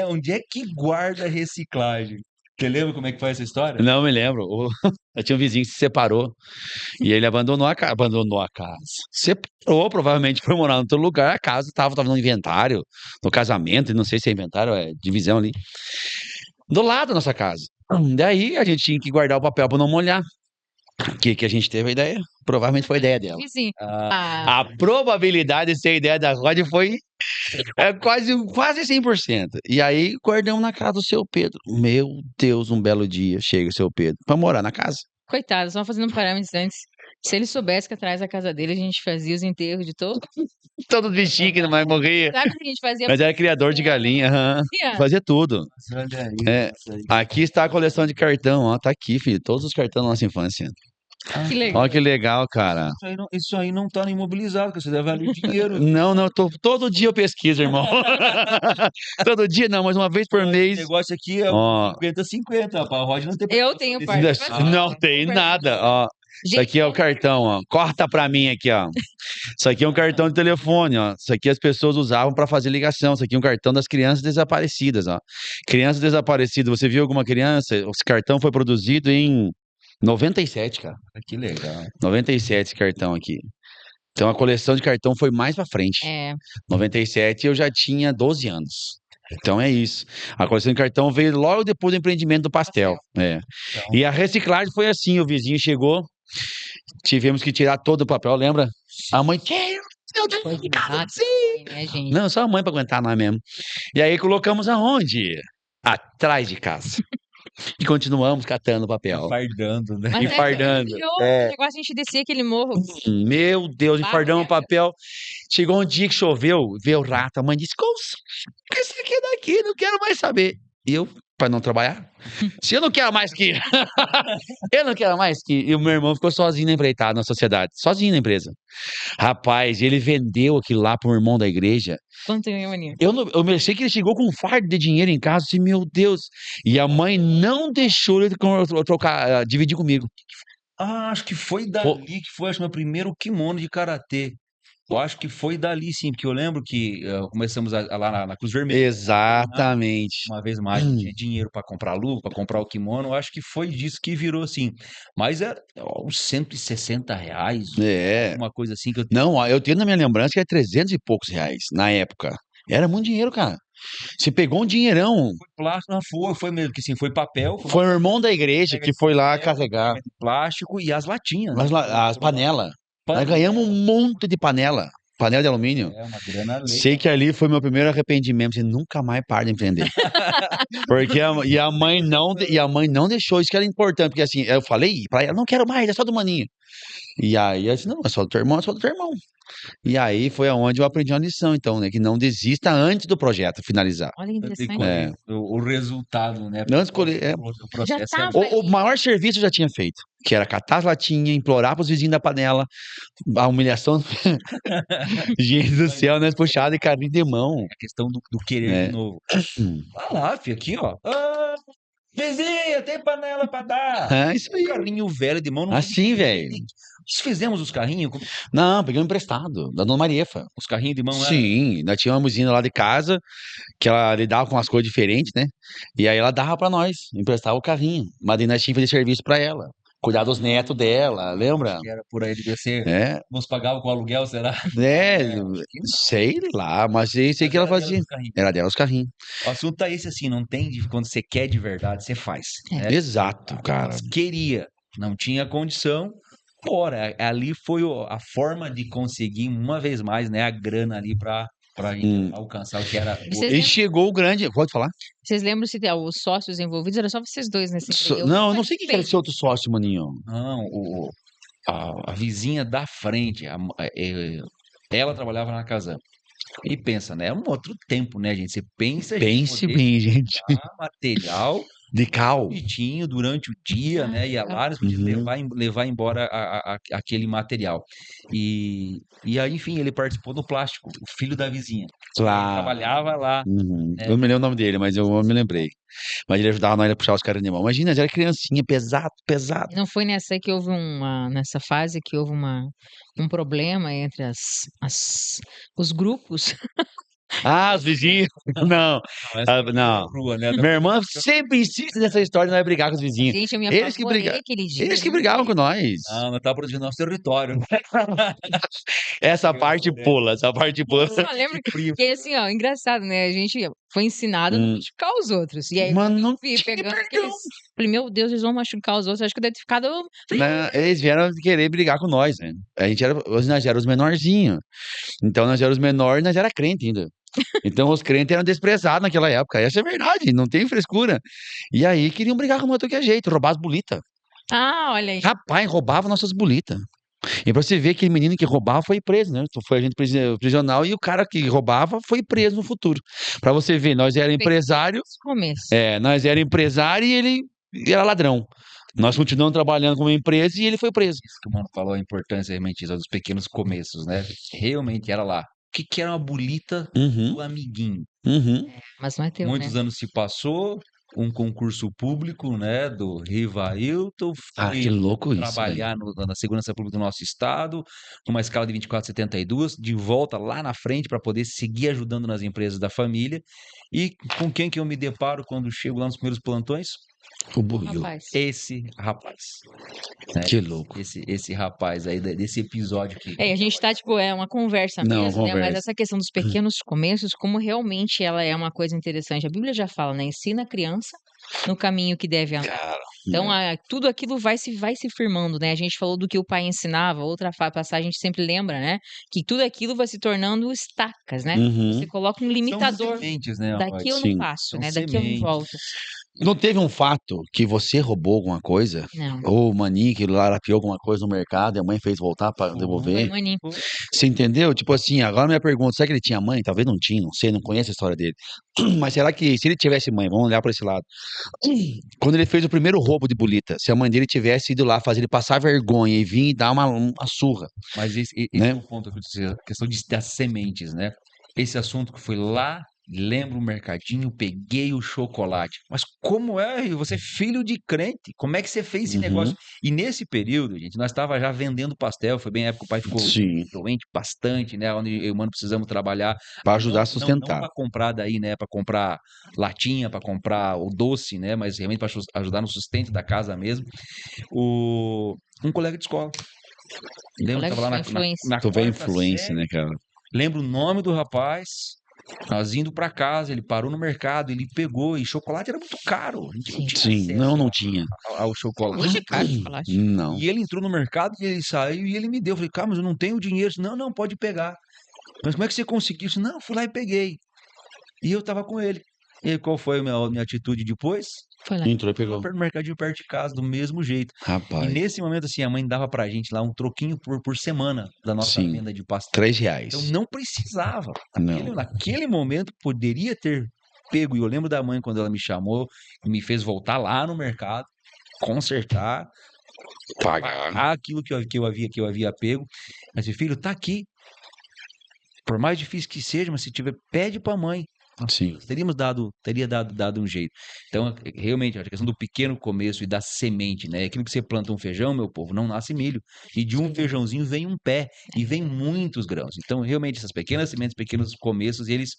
Onde é que guarda a reciclagem? Você lembra como é que foi essa história? Não me lembro. Eu tinha um vizinho que se separou e ele abandonou a casa. Separou, provavelmente foi morar em outro lugar. A casa estava no inventário, no casamento, não sei se é inventário, é divisão ali, do lado da nossa casa. Daí a gente tinha que guardar o papel para não molhar. Que a gente teve a ideia? Provavelmente foi a ideia dela. Vizinho. A probabilidade de ser a ideia da Rod foi quase 100%. E aí guardamos na casa do seu Pedro. Meu Deus, um belo dia chega o seu Pedro para morar na casa. Coitado, só fazendo parâmetros antes. Se ele soubesse que atrás da casa dele a gente fazia os enterros de todos. Todo bichinho que não vai morrer. Sabe que a gente fazia? Mas era criador de galinha, aham. Fazia tudo. Olha aí, É. isso aí. Aqui está a coleção de cartão, ó. Tá aqui, filho. Todos os cartões da nossa infância. Que legal. Olha que legal, cara. Isso aí não tá no imobilizado, porque você deve valer dinheiro. Não, todo dia eu pesquiso, irmão. Todo dia não, mas uma vez por Esse mês. negócio aqui é Ó, 50-50, rapaz. A Rod não tem Eu tenho parte. não tem nada, ó. Isso aqui é o cartão, ó. Corta pra mim aqui, ó. Isso aqui é um cartão de telefone, ó. Isso aqui as pessoas usavam pra fazer ligação. Isso aqui é um cartão das crianças desaparecidas, ó. Crianças desaparecidas. Você viu alguma criança? Esse cartão foi produzido em 97, cara. Que legal. 97 esse cartão aqui. Então a coleção de cartão foi mais pra frente. É. 97 eu já tinha 12 anos. Então é isso. A coleção de cartão veio logo depois do empreendimento do pastel. É. Então, E a reciclagem foi assim: o vizinho chegou, tivemos que tirar todo o papel, lembra? A mãe, eu tenho que casa assim. Né, gente? Não, só a mãe pra aguentar nós mesmo. E aí colocamos aonde? Atrás de casa. E continuamos catando papel. fardando, né? Mas Enfardando. O negócio a gente descer aquele morro. Meu Deus, enfardamos o Barra. papel. Chegou um dia que choveu, veio o rato. A mãe disse: que esse aqui daqui, não quero mais saber. E eu, para não trabalhar, se eu não quero mais que. Eu não quero mais que. E o meu irmão ficou sozinho na empreitada, na sociedade, sozinho na empresa. Rapaz, ele vendeu aquilo lá para um irmão da igreja. Quanto ganhou, maninho? Eu pensei que ele chegou com um fardo de dinheiro em casa, assim, meu Deus. E a mãe não deixou ele trocar, dividir comigo. Ah, acho que foi dali que foi, acho, meu primeiro kimono de karatê. Eu acho que foi dali, sim, porque eu lembro que começamos lá na Cruz Vermelha. Exatamente. Uma vez mais, não tinha dinheiro para comprar luva, para comprar o kimono. Eu acho que foi disso que virou assim. Mas era uns R$160, É. uma coisa assim que eu Não, eu tenho na minha lembrança que é 300 e poucos reais na época. Era muito dinheiro, cara. Você pegou um dinheirão. Foi plástico, não foi mesmo, que assim, foi papel. Foi o irmão da igreja que foi lá carregar. Plástico e as latinhas. Mas né? as panelas. Nós ganhamos um monte de panela. Panela de alumínio. É uma grana além. Sei que ali foi meu primeiro arrependimento. Você nunca mais para de empreender. Porque a mãe não deixou. Isso que era importante. Porque assim, eu falei pra ela, não quero mais, é só do maninho. E aí ela disse, não, é só do teu irmão, é só do teu irmão. E aí foi aonde eu aprendi uma lição, então, né? Que não desista antes do projeto finalizar. Olha que interessante. colher o resultado, né? Antes de colher, O processo Já é tava. O maior serviço eu já tinha feito, que era catar as latinhas, implorar pros vizinhos da panela, a humilhação. Gente do céu, nós puxados e carinho de mão. a questão do querer É. de novo. Vai lá, filho, aqui, ó. Ah, vizinha, tem panela pra dar. É isso aí. Carrinho velho de mão. Não Assim, velho. Desfizemos os carrinhos, Não, peguei um emprestado, da Dona Mariefa. os carrinhos de mão. Sim, nós tínhamos uma vizinha lá de casa, que ela lidava com umas coisas diferentes, né? E aí ela dava pra nós, emprestava o carrinho. Mas daí nós tínhamos que fazer serviço pra ela. Cuidar dos netos dela, lembra? Que era por aí, devia ser. É, Nos pagava com aluguel, será? sei lá, mas sei que ela Mas era fazia. dela os carrinhos. Era dela os carrinhos. O assunto tá esse assim, não tem quando você quer de verdade, você faz. né? Exato, cara. Queria, não tinha condição. Ora, ali foi a forma de conseguir uma vez mais, né, a grana ali para alcançar o que era. Vocês E lembram- chegou o grande. Pode falar? Vocês lembram se os sócios envolvidos? Era só vocês dois nesse emprego? Não, eu não sei quem que era esse outro sócio, maninho. Não, a vizinha da frente, ela trabalhava na casa. E pensa, né? É um outro tempo, né, gente? Você pensa em Pense poder bem, gente. comprar material De cal. bonitinho durante o dia, né? Ia lá, nós podíamos levar embora aquele material. E aí, enfim, ele participou do plástico, o filho da vizinha. Ele Claro. trabalhava lá. Eu não me lembro o nome dele, mas eu me lembrei. Mas ele ajudava nós a puxar os caras de mão. Imagina, já era criancinha, pesado. Não foi nessa que houve nessa fase que houve um problema entre os grupos? Ah, os vizinhos. Não. Não. Rua, né? Minha irmã sempre insiste nessa história de nós brigar com os vizinhos. Gente, eu me Eles que apavorei brigavam. aquele dia. Eles que brigavam com nós. Não, não tá protegendo nosso território. Essa parte pula, essa parte pula. Eu só lembro que assim, ó, engraçado, né? A gente foi ensinado a não machucar os outros. E aí, Mas quando não eu vi tinha pegando perdão. aqueles... Falei, meu Deus, eles vão machucar os outros. Acho que deve ter ficado... Né, eles vieram querer brigar com nós, né? Nós éramos os menorzinhos. Então nós éramos os menores e nós era crente ainda. Então os crentes eram desprezados naquela época. Essa é a verdade, não tem frescura. E aí queriam brigar com nós de qualquer jeito, roubar as bolitas. Ah, olha aí. Rapaz, roubavam nossas bolitas. E pra você ver que aquele menino que roubava foi preso, né? Foi agente prisional e o cara que roubava foi preso no futuro. Pra você ver, nós era empresário, Começo. nós era empresário e ele era ladrão. Nós continuamos trabalhando como empresa e ele foi preso. Isso que o mano falou, a importância realmente dos pequenos começos, né? Realmente era lá. O que era uma bolita Uhum, do amiguinho? Mas não é teu, Muitos né? anos se passou, um concurso público, né, do Rivailton, Ah, que fui louco isso, velho. trabalhar na segurança pública do nosso estado, numa escala de 24,72, de volta lá na frente para poder seguir ajudando nas empresas da família. E com quem que eu me deparo quando chego lá nos primeiros plantões? O Buiu. Rapaz. Esse rapaz. Né? Que louco. Esse rapaz aí, desse episódio que... A gente tá, tipo, é uma conversa Não, mesmo, né? Mas conversa. essa questão dos pequenos começos, como realmente ela é uma coisa interessante. A Bíblia já fala, né? Ensina a criança no caminho que deve andar. Cara, Então, tudo aquilo vai se firmando, né? A gente falou do que o pai ensinava, outra passagem a gente sempre lembra, né? Que tudo aquilo vai se tornando estacas, né? Uhum. Você coloca um São limitador. sementes, né, Daqui eu Sim. não passo, São né? Daqui eu não sementes. volto. Não teve um fato que você roubou alguma coisa? Não. Ou o maninho que larapiou alguma coisa no mercado e a mãe fez voltar pra Foi devolver? maninho. Você entendeu? Tipo assim, agora minha pergunta, será que ele tinha mãe? Talvez não tinha, não sei, não conheço a história dele. Mas será que se ele tivesse mãe, vamos olhar pra esse lado. Quando ele fez o primeiro roubo de bolita, se a mãe dele tivesse ido lá fazer ele passar vergonha e vir e dar uma surra, Mas esse né? é o ponto que eu disse, a questão das sementes, né? Esse assunto que foi lá, lembro o mercadinho, peguei o chocolate. Mas como é, Rio? Você é filho de crente, como é que você fez esse Uhum. negócio? E nesse período, gente, nós estava já vendendo pastel, foi bem a época que o pai ficou Sim, doente bastante, né? Onde eu e o mano precisamos trabalhar. pra ajudar a Não sustentar. para comprar daí, né? Para comprar latinha, para comprar o doce, né? Mas realmente para ajudar no sustento da casa mesmo. Um colega de escola. Lembro, Colega tava lá de influência. Tu vê a quarta influência, série. né, cara? Lembro o nome do rapaz. Nós indo pra casa, ele parou no mercado, ele pegou, e chocolate era muito caro. A gente não tinha Sim, acesso não tinha. ao chocolate. Hoje é caro chocolate. Não. E ele entrou no mercado e ele saiu e ele me deu. Eu falei, cara, mas eu não tenho dinheiro. Eu disse, não, pode pegar. Mas como é que você conseguiu? Eu disse, não, fui lá e peguei. E eu tava com ele. E aí, qual foi a minha atitude depois? Foi lá. Entrou e pegou. No mercadinho perto de casa, do mesmo jeito. E Rapaz, nesse momento, assim, a mãe dava pra gente lá um troquinho por semana da nossa sim. venda de pastel. R$3. Então não precisava. Não. Naquele momento poderia ter pego. E eu lembro da mãe quando ela me chamou e me fez voltar lá no mercado, consertar, Pagar. aquilo que eu havia pego. Mas filho, tá aqui. Por mais difícil que seja, mas se tiver, pede pra mãe. Sim. Teria dado um jeito. Então, realmente, a questão do pequeno começo e da semente, né? Aquilo que você planta um feijão, meu povo, não nasce milho. E de um feijãozinho vem um pé, e vem muitos grãos. Então, realmente, essas pequenas sementes, pequenos começos, eles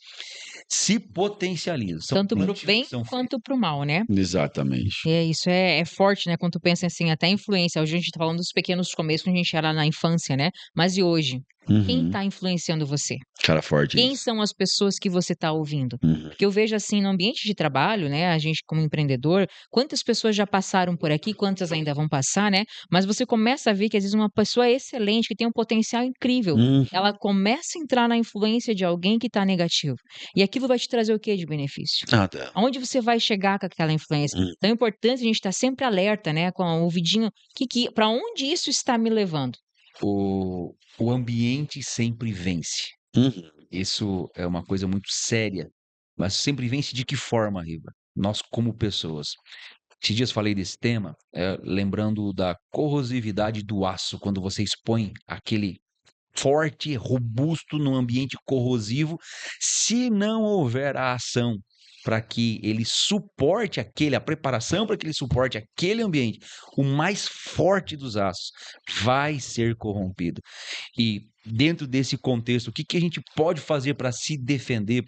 se potencializam. São Tanto pro plantios bem que são quanto pro mal, né? Exatamente. Isso é forte, né? Quando tu pensa assim, até a influência. Hoje a gente tá falando dos pequenos começos quando a gente era na infância, né? Mas e hoje? Quem Uhum. tá influenciando você? Cara forte. Quem isso. são as pessoas que você tá ouvindo? Uhum. Porque eu vejo assim, no ambiente de trabalho, né? A gente como empreendedor, quantas pessoas já passaram por aqui, quantas ainda vão passar, né? Mas você começa a ver que às vezes uma pessoa excelente, que tem um potencial incrível, Uhum. ela começa a entrar na influência de alguém que tá negativo. E aquilo vai te trazer o quê de benefício? Ah, tá. Aonde você vai chegar com aquela influência? Hum. Então é importante a gente estar sempre alerta, né? Com o ouvidinho, para onde isso está me levando? O ambiente sempre vence. Uhum. Isso é uma coisa muito séria. Mas sempre vence de que forma, Riva? Nós, como pessoas. Esses dias falei desse tema, lembrando da corrosividade do aço, quando você expõe aquele forte, robusto num ambiente corrosivo, se não houver a ação para que ele suporte a preparação para que ele suporte aquele ambiente, o mais forte dos aços vai ser corrompido. E dentro desse contexto, o que a gente pode fazer para se defender,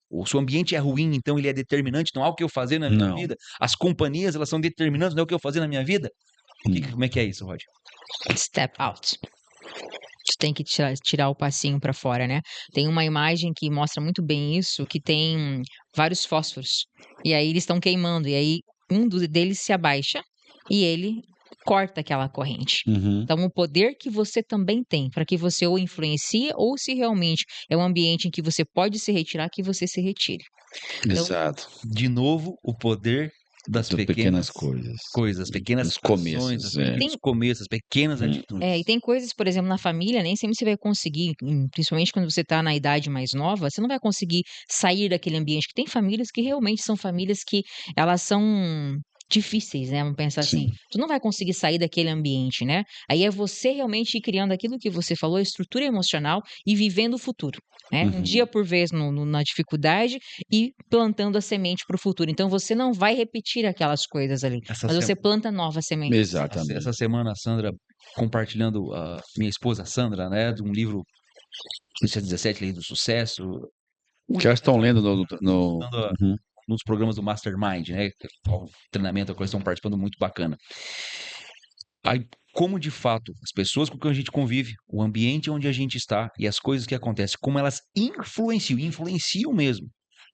o seu ambiente é ruim, então ele é determinante, não há o que eu fazer na minha Não. vida? As companhias, elas são determinantes, não é o que eu fazer na minha vida? Como é que é isso, Rod? Step out. Você tem que tirar o passinho para fora, né? Tem uma imagem que mostra muito bem isso, que tem vários fósforos. E aí eles estão queimando. E aí deles se abaixa e ele corta aquela corrente. Uhum. Então, o poder que você também tem para que você ou influencie ou se realmente é um ambiente em que você pode se retirar, que você se retire. Então, Exato. De novo, o poder das pequenas coisas, as pequenas Os ações, começos, é. os começos, as pequenas Hum. atitudes. E tem coisas, por exemplo, na família, nem sempre você vai conseguir, principalmente quando você está na idade mais nova, você não vai conseguir sair daquele ambiente. Que tem famílias que realmente são famílias que elas são difíceis, né? Vamos pensar assim. Sim. Tu não vai conseguir sair daquele ambiente, né? Aí é você realmente ir criando aquilo que você falou, a estrutura emocional e vivendo o futuro, né? Um Uhum. dia por vez na dificuldade e plantando a semente para o futuro. Então você não vai repetir aquelas coisas ali, Essa mas se- você planta novas sementes. Exatamente. Essa semana a Sandra compartilhando, a minha esposa Sandra, né, de um livro, 17 Leis do Sucesso, Que elas estão lendo no... dando Uhum. nos programas do Mastermind, né, que é o treinamento, a coisa estão participando muito bacana. Aí, como de fato as pessoas com quem a gente convive, o ambiente onde a gente está e as coisas que acontecem, como elas influenciam mesmo,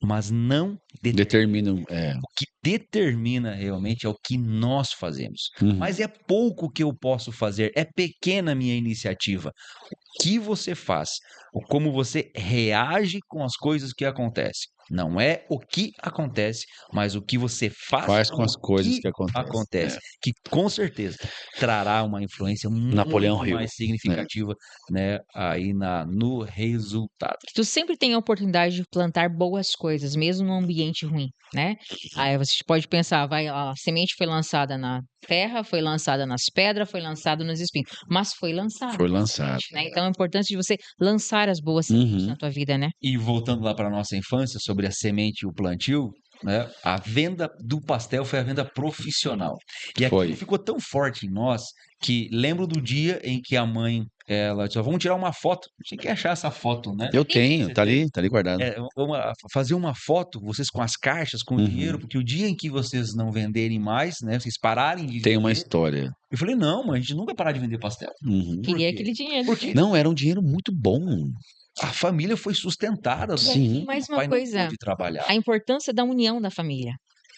mas não Determinam. o que determina realmente é o que nós fazemos. Uhum. Mas é pouco que eu posso fazer, é pequena a minha iniciativa. O que você faz, o como você reage com as coisas que acontecem. Não é o que acontece, mas o que você faz Com as coisas que acontecem. acontece, que com certeza trará uma influência Napoleão muito Hill, mais significativa, né, aí no resultado. Que tu sempre tem a oportunidade de plantar boas coisas, mesmo num ambiente ruim, né? Aí você pode pensar, a semente foi lançada na terra, foi lançada nas pedras, foi lançada nos espinhos, mas foi lançada. Foi a lançado. semente, né? Então é importante de você lançar as boas sementes Uhum. na tua vida, né? E voltando lá para nossa infância, sobre a semente e o plantio, né, a venda do pastel foi a venda profissional. E aquilo Foi. ficou tão forte em nós que lembro do dia em que a mãe, ela disse: vamos tirar uma foto. Tinha que achar essa foto, né? Eu tenho, Você tá tem? ali guardado. Vamos fazer uma foto, vocês com as caixas, com o Uhum. dinheiro, porque o dia em que vocês não venderem mais, né, vocês pararem de Tem uma vender. história. Eu falei: não, mãe, a gente nunca vai parar de vender pastel. Uhum. Queria quê? aquele dinheiro. Porque Não, era um dinheiro muito bom. a família foi sustentada. Sim. E mais O uma pai não coisa, pôde trabalhar. a importância da união da família.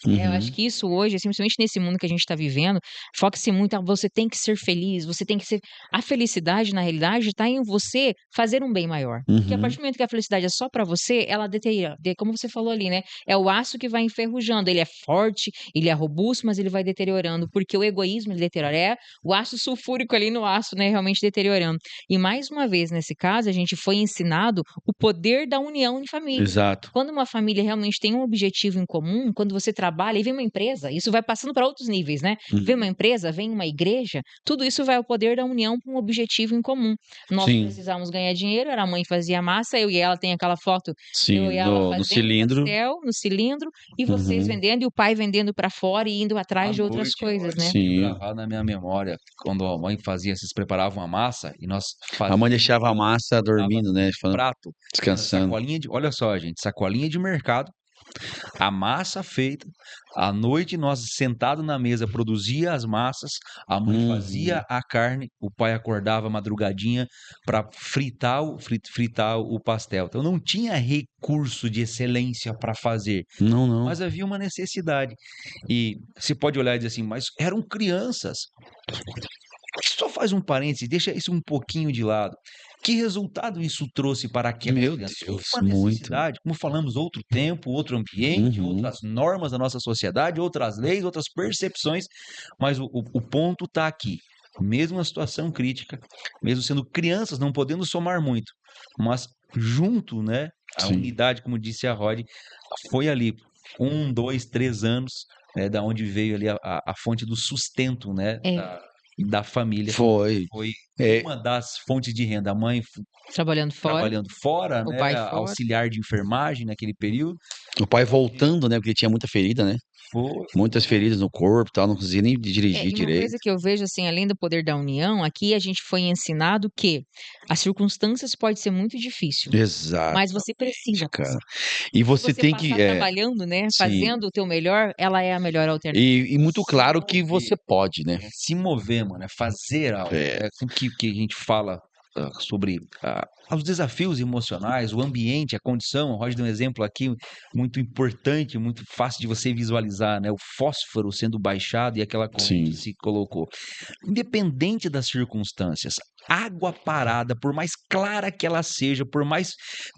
Eu acho Uhum. que isso hoje, assim, principalmente nesse mundo que a gente está vivendo, foca-se muito a você tem que ser feliz, você tem que ser. A felicidade, na realidade, está em você fazer um bem maior. Porque a Uhum. partir do momento que a felicidade é só para você, ela deteriora. Como você falou ali, né? É o aço que vai enferrujando. Ele é forte, ele é robusto, mas ele vai deteriorando. Porque o egoísmo ele deteriora. É o ácido sulfúrico ali no aço, né? Realmente deteriorando. E mais uma vez, nesse caso, a gente foi ensinado o poder da união em família. Exato. Quando uma família realmente tem um objetivo em comum, quando você trabalha e vem uma empresa, isso vai passando para outros níveis, né? Uhum. Vem uma empresa, vem uma igreja, tudo isso vai ao poder da união com um objetivo em comum. Nós Sim. precisávamos ganhar dinheiro, a mãe fazia massa, eu e ela tem aquela foto, eu Sim, e ela no fazendo cilindro. pastel, no cilindro, e vocês Uhum. vendendo, e o pai vendendo para fora e indo atrás de outras À noite, coisas, eu né? Sim. tenho gravado na minha memória, quando a mãe fazia, vocês preparavam a massa e nós A fazíamos mãe deixava a massa dormindo, né? um Falando, prato, descansando. sacolinha de, olha só, gente, sacolinha de mercado, a massa feita, à noite nós sentado na mesa produzia as massas, a mãe Uhum. fazia a carne, o pai acordava madrugadinha para fritar o pastel. Então não tinha recurso de excelência para fazer, Não, não. mas havia uma necessidade. E você pode olhar e dizer assim, mas eram crianças. Só faz um parêntese, deixa isso um pouquinho de lado. Que resultado isso trouxe para aquela Meu criança? Deus, Uma muito. necessidade, como falamos, outro tempo, outro ambiente, Uhum. outras normas da nossa sociedade, outras leis, outras percepções, mas o ponto está aqui. Mesmo a situação crítica, mesmo sendo crianças, não podendo somar muito, mas junto, né, a Sim. unidade, como disse a Rod, foi ali 1, 2, 3 anos, né, da onde veio ali a fonte do sustento, né, É. da família. Foi. Foi É, uma das fontes de renda. A mãe Trabalhando fora, trabalhando fora, o né, pai fora. auxiliar de enfermagem naquele período. o pai voltando, né? Porque ele tinha muita ferida, né? Foi Muitas feridas no corpo e tal, não conseguia nem dirigir E uma direito. coisa que eu vejo, assim, além do poder da união, aqui a gente foi ensinado que as circunstâncias pode ser muito difícil, Exato, mas você precisa cara. passar. E Se você tem passar que. trabalhando, né, Sim. fazendo o teu melhor, ela é a melhor alternativa. E muito claro que você pode, né? se mover, mano, é fazer algo. É. Sempre que a gente fala sobre os desafios emocionais, o ambiente, a condição. O Roger deu um exemplo aqui muito importante, muito fácil de você visualizar, né? O fósforo sendo baixado e aquela corrente Sim. se colocou. Independente das circunstâncias, água parada, por mais clara que ela seja, por mais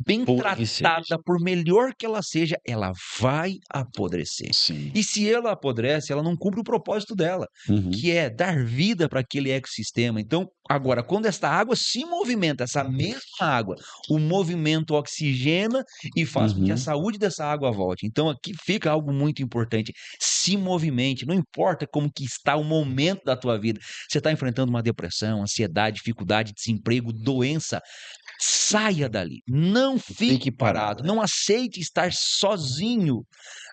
bem Pura que tratada, seja. por melhor que ela seja, ela vai apodrecer. Sim. E se ela apodrece, ela não cumpre o propósito dela, Uhum. que é dar vida para aquele ecossistema. Então, agora, quando esta água se movimenta, essa mesma água, o movimento oxigena e faz com que a Uhum. saúde dessa água volte. Então, aqui fica algo muito importante. Se movimente, não importa como que está o momento da tua vida. Você está enfrentando uma depressão, ansiedade, dificuldade, desemprego, doença. Saia dali. Não fique Fique parado. parado. Não aceite estar sozinho.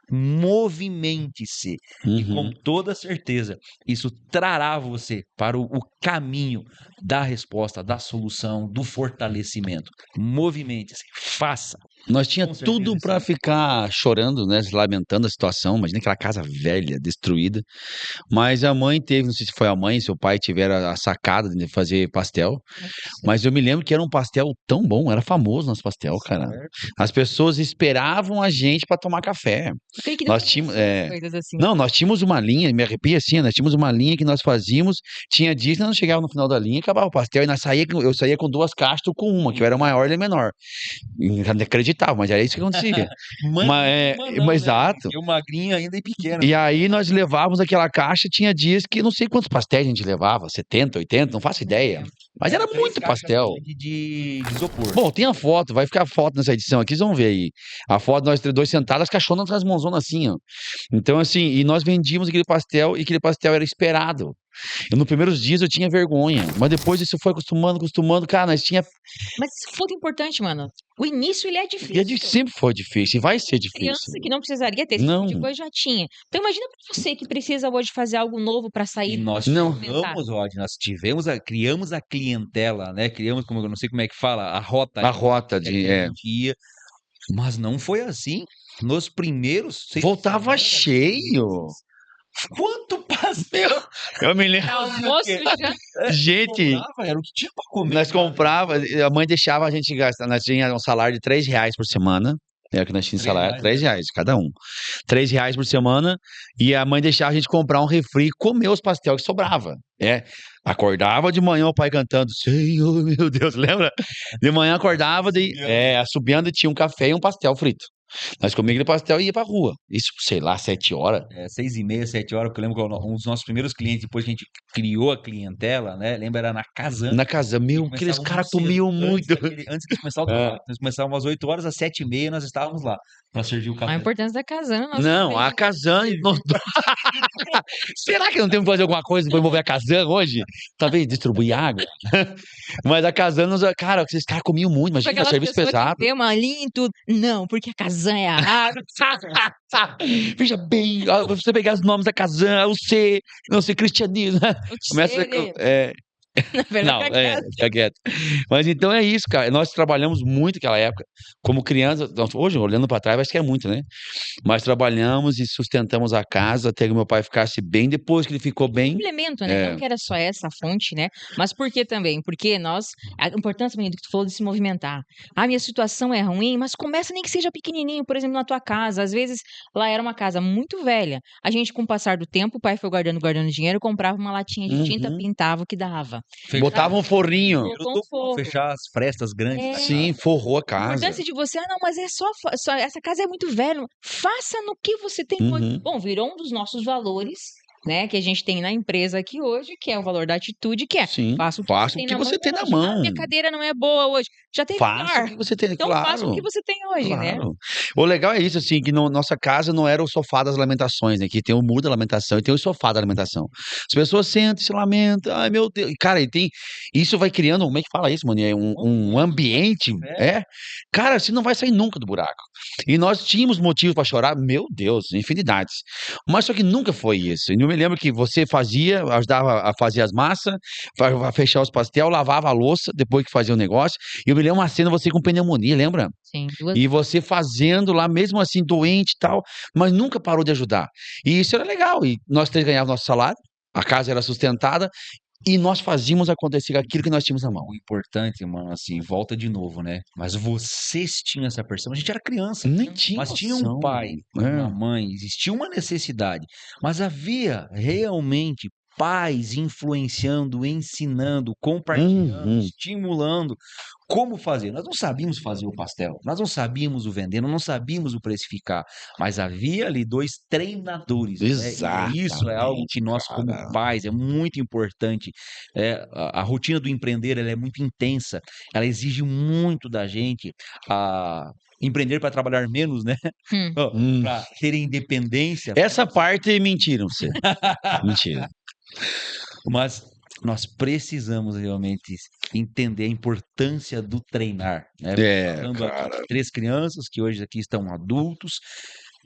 Movimente-se. E com Uhum. toda certeza, isso trará você para o caminho da resposta, da solução, do fortalecimento. Movimente-se. Faça. Nós tinha Com certeza tudo isso pra é ficar chorando, né, se lamentando a situação. Imagina aquela casa velha, destruída. Mas a mãe teve, não sei se foi a mãe, se o pai tiveram a sacada de fazer pastel. Mas eu me lembro que era um pastel tão bom, era famoso nosso pastel, cara. certo. As pessoas esperavam a gente pra tomar café. Eu creio que Nós deve tínhamos, ter coisas assim. não, nós tínhamos uma linha, me arrepia assim, nós tínhamos uma linha que nós fazíamos, tinha dias que nós chegava no final da linha e acabava o pastel, e eu saía com 2 caixas, tu com uma, que eu era maior e ele menor. Inacreditável, mas era isso que acontecia. Mas exato. Eu magrinho ainda e pequeno. E aí nós levávamos aquela caixa, tinha dias que não sei quantos pastéis a gente levava, 70, 80, não faço ideia. Mas era Três muito caixas pastel. de isopor. Bom, tem a foto, vai ficar a foto nessa edição aqui, vocês vão ver aí. A foto de nós dois sentados, as caixonas com as mãozonas assim, ó. Então, assim, e nós vendíamos aquele pastel, e aquele pastel era esperado. Eu, nos primeiros dias eu tinha vergonha, mas depois isso foi acostumando, cara, nós tinha... Mas isso foi importante, mano. O início, ele é E difícil. sempre foi difícil, e vai ser Criança difícil. que não precisaria ter esse tipo Não. de coisa já tinha. Então imagina pra você que precisa hoje fazer algo novo pra E sair. nós Não. criamos, Rod, criamos a clientela, né? Criamos, como eu não sei como é que fala, a rota. A rota que de... a gente ia. Mas não foi assim. Nos primeiros 6 Voltava semanas, cheio. meses, quanto pastel! Eu me lembro. Almoço já. Gente, Comprava, era o que tinha pra comer. nós comprava, a mãe deixava a gente gastar, nós tínhamos um salário de R$3 por semana. Era que nós tínhamos salário, R$3 cada um. R$3 por semana, e a mãe deixava a gente comprar um refri e comer os pastel que sobrava. Acordava de manhã o pai cantando, Senhor, meu Deus, lembra? De manhã acordava, assobiando e tinha um café e um pastel frito. Nós comíamos aquele pastel e ia pra rua. Isso, sei lá, 7 horas. 6h30, 7 horas, porque eu lembro que um dos nossos primeiros clientes, depois que a gente criou a clientela, né? Lembra, era na Casam. Na casa, meu, aqueles caras comiam muito. Antes de começar o trabalho. Nós começávamos às 8 horas, às 7h30 nós estávamos lá para servir o A café. importância da casana. Não, a Casam... Será que não temos que fazer alguma coisa para envolver a Casam hoje? Talvez distribuir água? Mas a Casam, cara, esses caras comiam muito, imagina, serviço pesado. Tem uma linha e tudo. Não, porque a casana é a água. Veja bem, você pegar os nomes da Casam, o C, não sei, cristianismo. Começa com... Não, fica quieto. Mas então é isso, cara. Nós trabalhamos muito naquela época, como criança. Hoje, olhando para trás, acho que é muito, né? Mas trabalhamos e sustentamos a casa até que meu pai ficasse bem. Depois que ele ficou bem. Complemento, né? Não que era só essa fonte, né? Mas por que também? Porque a importância também do que tu falou de se movimentar. A minha situação é ruim, mas começa nem que seja pequenininho, por exemplo, na tua casa. Às vezes, lá era uma casa muito velha. A gente, com o passar do tempo, o pai foi guardando dinheiro, comprava uma latinha de tinta, pintava o que dava. Botava um forrinho. Fechar as frestas grandes. Sim, forrou a A casa. importância de você, não, mas é só essa casa é muito velha. Faça no que você tem hoje. Bom, virou um dos nossos valores, né, que a gente tem na empresa aqui hoje, que é o valor da atitude, que é faça o que você tem na mão. Minha cadeira não é boa hoje. Já tem faça o que você tem, então faça o que você tem hoje, né? O legal é isso, assim, que nossa casa não era o sofá das lamentações, né? Que tem o muro da lamentação e tem o sofá da lamentação. As pessoas sentam e se lamentam, ai meu Deus. Cara, e tem... Isso vai criando, como é que fala isso, mano? Um ambiente, Cara, você não vai sair nunca do buraco. E nós tínhamos motivos para chorar, meu Deus, infinidades. Mas só que nunca foi isso. E eu me lembro que você ajudava a fazer as massas, a fechar os pastel, lavava a louça depois que fazia o negócio. E eu me lembro uma cena você com pneumonia, lembra? Sim. E você fazendo lá, mesmo assim, doente e tal, mas nunca parou de ajudar. E isso era legal. E nós três ganhávamos nosso salário, a casa era sustentada. e nós fazíamos acontecer com aquilo que nós tínhamos na mão. O importante, mano, assim, volta de novo, né? Mas vocês tinham essa percepção. A gente era criança. Nem tinha Mas tinha um noção. pai, uma mãe, existia uma necessidade. Mas havia realmente pais influenciando, ensinando, compartilhando, Uhum. estimulando como fazer. Nós não sabíamos fazer o pastel, nós não sabíamos o vender, nós não sabíamos o precificar, mas havia ali 2 treinadores, né? E isso é algo que nós, como Exatamente, cara. pais, é muito importante. A rotina do empreender, ela é muito intensa, ela exige muito da gente. Empreender para trabalhar menos, né? Hum. Para ter independência. Essa parte mentiram você. Mentira. Mas nós precisamos realmente entender a importância do treinar, né? Falando aqui de 3 crianças que hoje aqui estão adultos,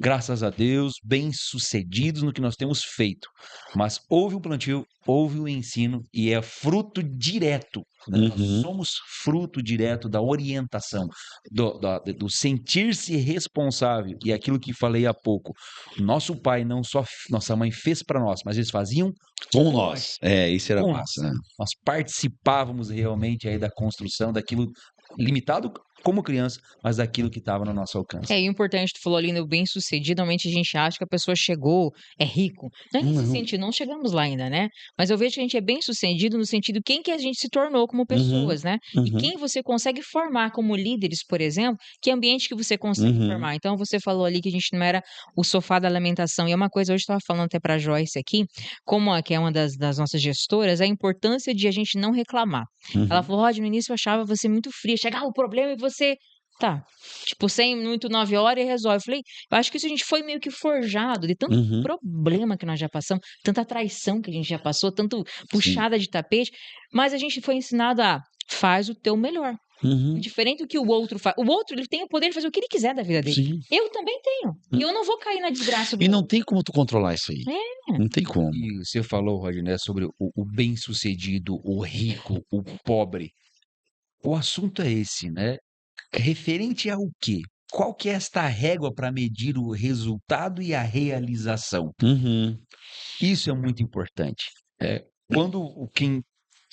graças a Deus, bem-sucedidos no que nós temos feito. Mas houve o plantio, houve o ensino e é fruto direto, né? Nós somos fruto direto da orientação, do sentir-se responsável. E aquilo que falei há pouco, nosso pai não só, nossa mãe fez para nós, mas eles faziam Com nós. Isso era com massa, né? nós participávamos realmente aí da construção daquilo limitado como criança, mas daquilo que estava no nosso alcance. É importante, tu falou ali no bem-sucedido, normalmente a gente acha que a pessoa chegou, é rico. Não é nesse sentido, não chegamos lá ainda, né? Mas eu vejo que a gente é bem-sucedido no sentido quem que a gente se tornou como pessoas, né? E quem você consegue formar como líderes, por exemplo, que ambiente que você consegue formar. Então, você falou ali que a gente não era o sofá da alimentação. E é uma coisa, hoje eu estava falando até pra Joyce aqui, que é uma das nossas gestoras, a importância de a gente não reclamar. Ela falou, Rod, no início eu achava você muito fria, chegava o problema e você... Tá, tipo, sem muito 9 horas e resolve. Eu falei, eu acho que isso a gente foi meio que forjado de tanto problema que nós já passamos, tanta traição que a gente já passou, tanto puxada de tapete, mas a gente foi ensinado a faz o teu melhor. Diferente do que o outro faz. O outro, ele tem o poder de fazer o que ele quiser da vida dele. Sim. Eu também tenho. E eu não vou cair na desgraça do E não outro. tem como tu controlar isso aí. Não tem como. E você falou, Roger, né, sobre o bem-sucedido, o rico, o pobre. O assunto é esse, né? Referente ao quê? Qual que é esta régua para medir o resultado e a realização? Isso é muito importante. Quando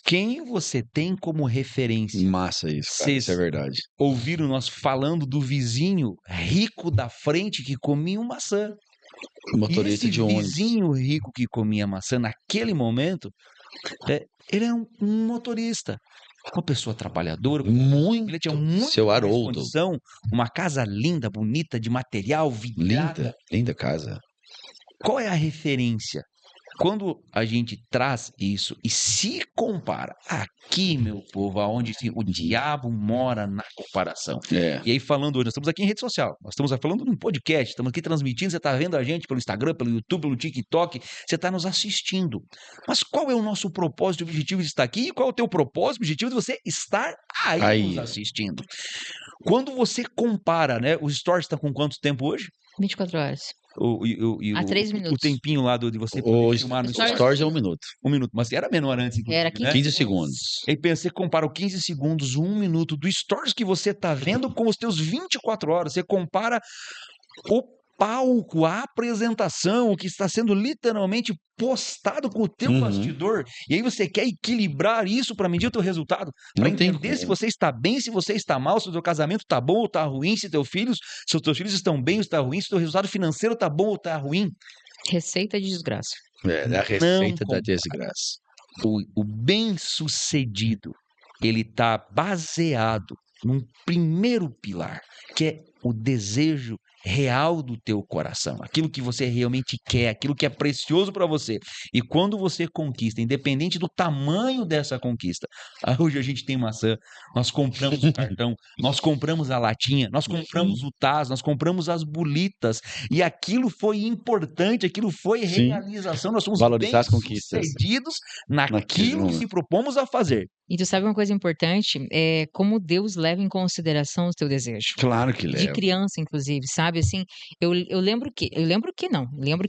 quem você tem como referência? Massa isso, cara. Isso é Vocês verdade. ouviram nós falando do vizinho rico da frente que comia uma maçã. Motorista E esse de ônibus. vizinho rico que comia maçã naquele momento, ele é um motorista. Uma pessoa trabalhadora, Muito. ele tinha muito Seu mais Haroldo. condição, uma casa linda, bonita, de material vidrada. Linda. Linda casa. Qual é a referência? Quando a gente traz isso e se compara, aqui, meu povo, aonde o diabo mora na comparação. E aí, falando hoje, nós estamos aqui em rede social, nós estamos falando num podcast, estamos aqui transmitindo, você está vendo a gente pelo Instagram, pelo YouTube, pelo TikTok, você está nos assistindo. Mas qual é o nosso propósito e objetivo de estar aqui? E qual é o teu propósito e objetivo de você estar aí nos assistindo? Quando você compara, né? Os stories estão com quanto tempo hoje? 24 horas. Há 3 minutos. O tempinho lá de você O filmar no Stories é 1 minuto. 1 minuto, mas era menor antes, inclusive, Era né? 15 segundos. E aí você compara o 15 segundos, 1 minuto do Stories que você tá vendo com os teus 24 horas. Você compara o palco, a apresentação, o que está sendo literalmente postado com o teu bastidor. E aí você quer equilibrar isso para medir o teu resultado, para entender se você está bem, se você está mal, se o teu casamento está bom ou está ruim, se os teus filhos estão bem ou está ruim, se o teu resultado financeiro está bom ou está ruim. Receita de desgraça. A receita da desgraça. O bem-sucedido, ele está baseado num primeiro pilar, que é o desejo real do teu coração, aquilo que você realmente quer, aquilo que é precioso para você. E quando você conquista, independente do tamanho dessa conquista, hoje a gente tem maçã, nós compramos o cartão, nós compramos a latinha, nós compramos o taz, nós compramos as bolitas, e aquilo foi importante, aquilo foi realização, nós somos valorizar as conquistas, bem-sucedidos naquilo que se propomos a fazer. E tu sabe uma coisa importante? É como Deus leva em consideração o teu desejo. Claro que leva. De criança, inclusive, sabe? Assim, eu lembro que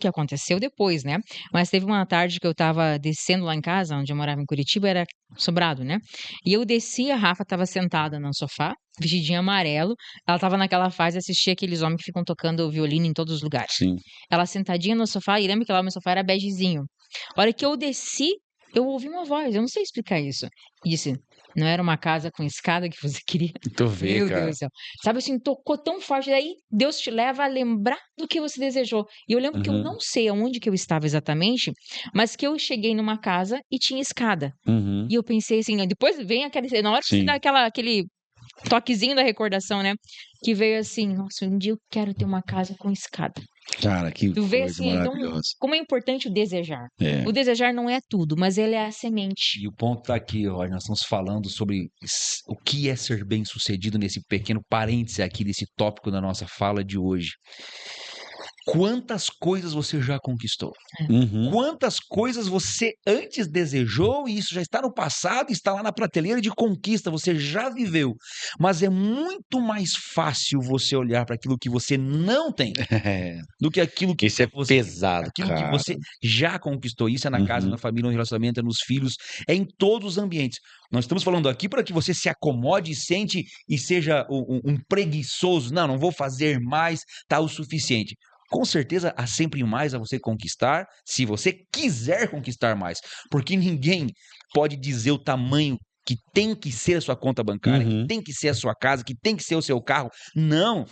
aconteceu depois, né? Mas teve uma tarde que eu tava descendo lá em casa, onde eu morava em Curitiba, era sobrado, né? E eu desci, a Rafa tava sentada no sofá, vestidinho amarelo. Ela tava naquela fase de assistir aqueles homens que ficam tocando violino em todos os lugares. Sim. Ela sentadinha no sofá, e lembra que lá o meu sofá era begezinho. A hora que eu desci, eu ouvi uma voz, eu não sei explicar isso. E disse, não era uma casa com escada que você queria? Tu vê, Meu cara. Deus do céu. Sabe assim, tocou tão forte, daí Deus te leva a lembrar do que você desejou. E eu lembro que eu Uhum. não sei aonde que eu estava exatamente, mas que eu cheguei numa casa e tinha escada. Uhum. E eu pensei assim, depois vem aquele, na hora que você Sim. dá aquele toquezinho da recordação, né? Que veio assim, nossa, um dia eu quero ter uma casa com escada. Cara, que Tu vê coisa assim, então, maravilhosa. como é importante o desejar. É. O desejar não é tudo, mas ele é a semente. E o ponto tá aqui, ó. Nós estamos falando sobre o que é ser bem-sucedido nesse pequeno parêntese aqui desse tópico da nossa fala de hoje. Quantas coisas você já conquistou? Uhum. Quantas coisas você antes desejou e isso já está no passado, está lá na prateleira de conquista, você já viveu. Mas é muito mais fácil você olhar para aquilo que você não tem É. do que aquilo que Isso é você pesado, aquilo que cara. você já conquistou. Isso é na casa, Uhum. na família, no relacionamento, é nos filhos, é em todos os ambientes. Nós estamos falando aqui para que você se acomode e sente e seja um preguiçoso. Não, não vou fazer mais, tá o suficiente. Com certeza há sempre mais a você conquistar, se você quiser conquistar mais. Porque ninguém pode dizer o tamanho que tem que ser a sua conta bancária, Uhum. que tem que ser a sua casa, que tem que ser o seu carro. Não.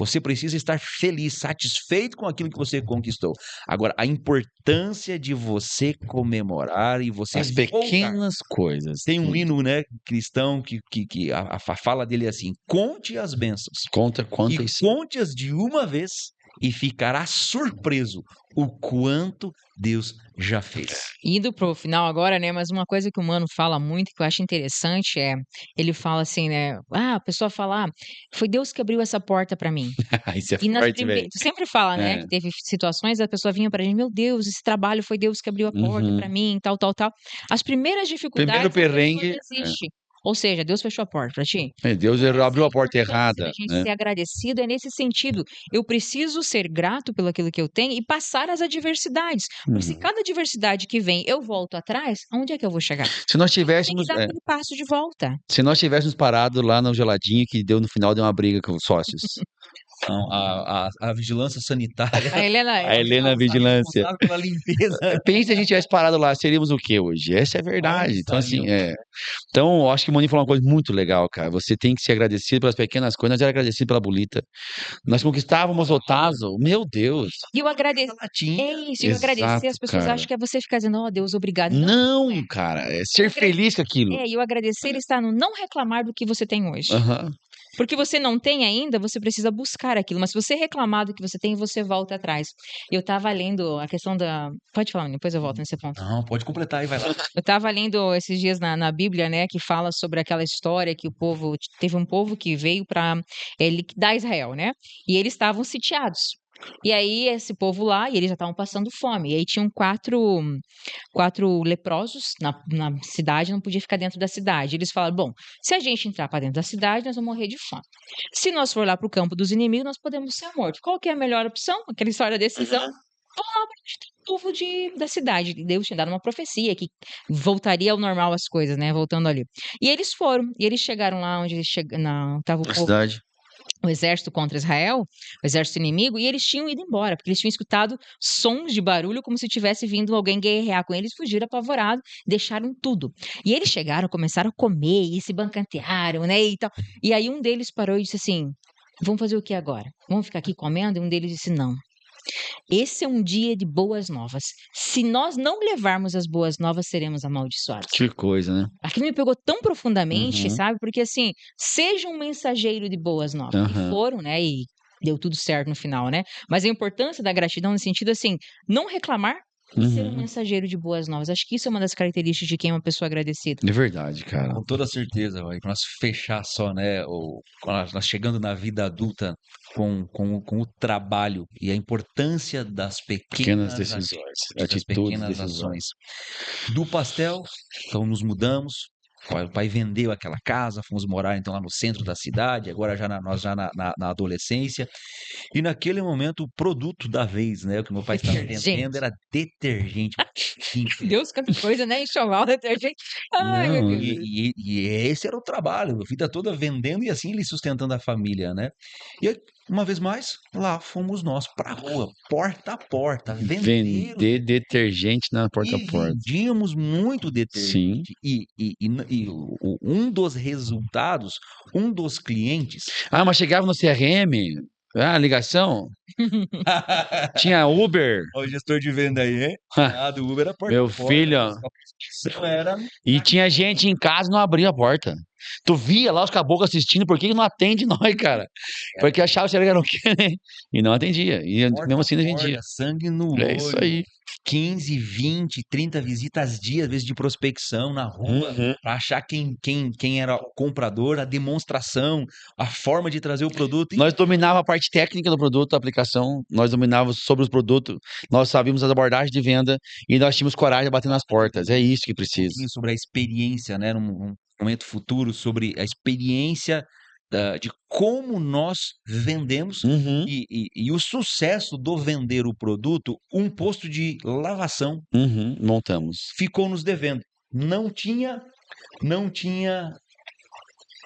Você precisa estar feliz, satisfeito com aquilo que você conquistou. Agora, a importância de você comemorar e você As voltar. pequenas coisas. Tem um hino, né, cristão que a fala dele é assim: conte as bênçãos Conta e isso. conte-as de uma vez e ficará surpreso o quanto Deus já fez. Indo pro final agora, né? Mas uma coisa que o Mano fala muito, que eu acho interessante, é ele fala assim, né? A pessoa fala, foi Deus que abriu essa porta pra mim. Isso é E nas forte, velho. tu sempre fala, né? É. Que teve situações, a pessoa vinha pra gente, meu Deus, esse trabalho foi Deus que abriu a porta Uhum. pra mim, tal, tal, tal. As primeiras dificuldades, Primeiro a pessoa perrengue, desiste. Ou seja, Deus fechou a porta pra ti. Deus abriu a porta A errada, gente né? ser agradecido é nesse sentido. Eu preciso ser grato pelo aquilo que eu tenho e passar as adversidades. Porque se Uhum. cada adversidade que vem eu volto atrás, aonde é que eu vou chegar? Se nós Tem que tivéssemos, dar aquele passo de volta. se nós tivéssemos parado lá no geladinho que deu no final de uma briga com os sócios. Então, a vigilância sanitária, A Helena, A Helena Vigilância. responsável pela limpeza. Pensa se a gente tivesse parado lá, seríamos o quê hoje? Essa é a verdade. Então, Nossa, assim, meu. Então, eu acho que o Moninho falou uma coisa muito legal, cara. Você tem que ser agradecido pelas pequenas coisas. Nós éramos agradecidos pela bolita. Nós conquistávamos o Tazo. Meu Deus. e eu agradeço. Latinha. É isso, eu agradecer. Exato, As pessoas cara. acham que é você ficar dizendo, Deus, obrigado. Não, Não, cara. É ser feliz com aquilo. e o agradecer está no não reclamar do que você tem hoje. Aham. Porque você não tem ainda, você precisa buscar aquilo. Mas se você reclamar do que você tem, você volta atrás. Eu tava lendo a questão da. Pode falar, depois eu volto nesse ponto. Não, pode completar aí, vai lá. Eu tava lendo esses dias na Bíblia, né, que fala sobre aquela história que o povo. Teve um povo que veio para liquidar Israel, né? E eles estavam sitiados. E aí, esse povo lá, e eles já estavam passando fome. E aí tinham quatro leprosos na cidade, não podia ficar dentro da cidade. Eles falaram: bom, se a gente entrar para dentro da cidade, nós vamos morrer de fome. Se nós for lá para o campo dos inimigos, nós podemos ser mortos. Qual que é a melhor opção? Aquela história da decisão. Vamos lá para o povo da cidade. Deus tinha dado uma profecia que voltaria ao normal as coisas, né? Voltando ali. E eles foram. E eles chegaram lá onde estava o Na povo. cidade. O exército contra Israel, o exército inimigo, e eles tinham ido embora, porque eles tinham escutado sons de barulho como se tivesse vindo alguém guerrear com eles, fugiram apavorados, deixaram tudo. E eles chegaram, começaram a comer e se bancantearam, né, e tal. E aí um deles parou e disse assim, vamos fazer o que agora? Vamos ficar aqui comendo? E um deles disse, não. Esse é um dia de boas novas. Se nós não levarmos as boas novas, seremos amaldiçoados. Que coisa, né? Aquilo me pegou tão profundamente, Uhum. sabe? Porque assim, seja um mensageiro de boas novas. E Aham. foram, né? E deu tudo certo no final, né? Mas a importância da gratidão no sentido assim, não reclamar e ser um Uhum. mensageiro de boas novas. Acho que isso é uma das características de quem é uma pessoa agradecida. É verdade, cara. Com toda certeza, vai. Para nós fechar só, né? Nós chegando na vida adulta com o trabalho e a importância das Pequenas pequenas decisões, das atitudes, pequenas decisões. ações. Do pastel, então nos mudamos. O pai vendeu aquela casa, fomos morar então lá no centro da cidade, agora nós já na adolescência. E naquele momento o produto da vez, né, o que meu pai estava Detergente. vendendo era detergente. Deus, quanta coisa, né? Enxoval, detergente. Ai, meu Não, Deus. E esse era o trabalho, a vida toda vendendo e assim ele sustentando a família, né? E aí, uma vez mais, lá fomos nós pra rua, porta a porta, vender vender detergente na porta a e porta. vendíamos muito Sim. detergente. Um dos resultados, um dos clientes. Ah, mas chegava no CRM, ligação, tinha Uber. O gestor de venda aí, hein? Do Uber era porta Meu a porta, filho, mas a prospecção era. e tinha gente em casa e não abria a porta. Tu via lá os caboclos assistindo, por que não atende nós, cara? Porque achava que era o quê, né? E não atendia. E Porta mesmo a assim não porta, vendia. sangue no É isso olho. aí. 15, 20, 30 visitas dia, às vezes de prospecção na rua, Uhum. para achar quem era o comprador, a demonstração, a forma de trazer o produto. E Nós dominávamos a parte técnica do produto, a aplicação, nós dominávamos sobre os produtos, nós sabíamos as abordagens de venda e nós tínhamos coragem de bater nas portas. É isso que um precisa. pouquinho sobre a experiência, né? Num momento futuro, sobre a experiência de como nós vendemos Uhum, e o sucesso do vender o produto, um posto de lavação montamos. ficou nos devendo. Não tinha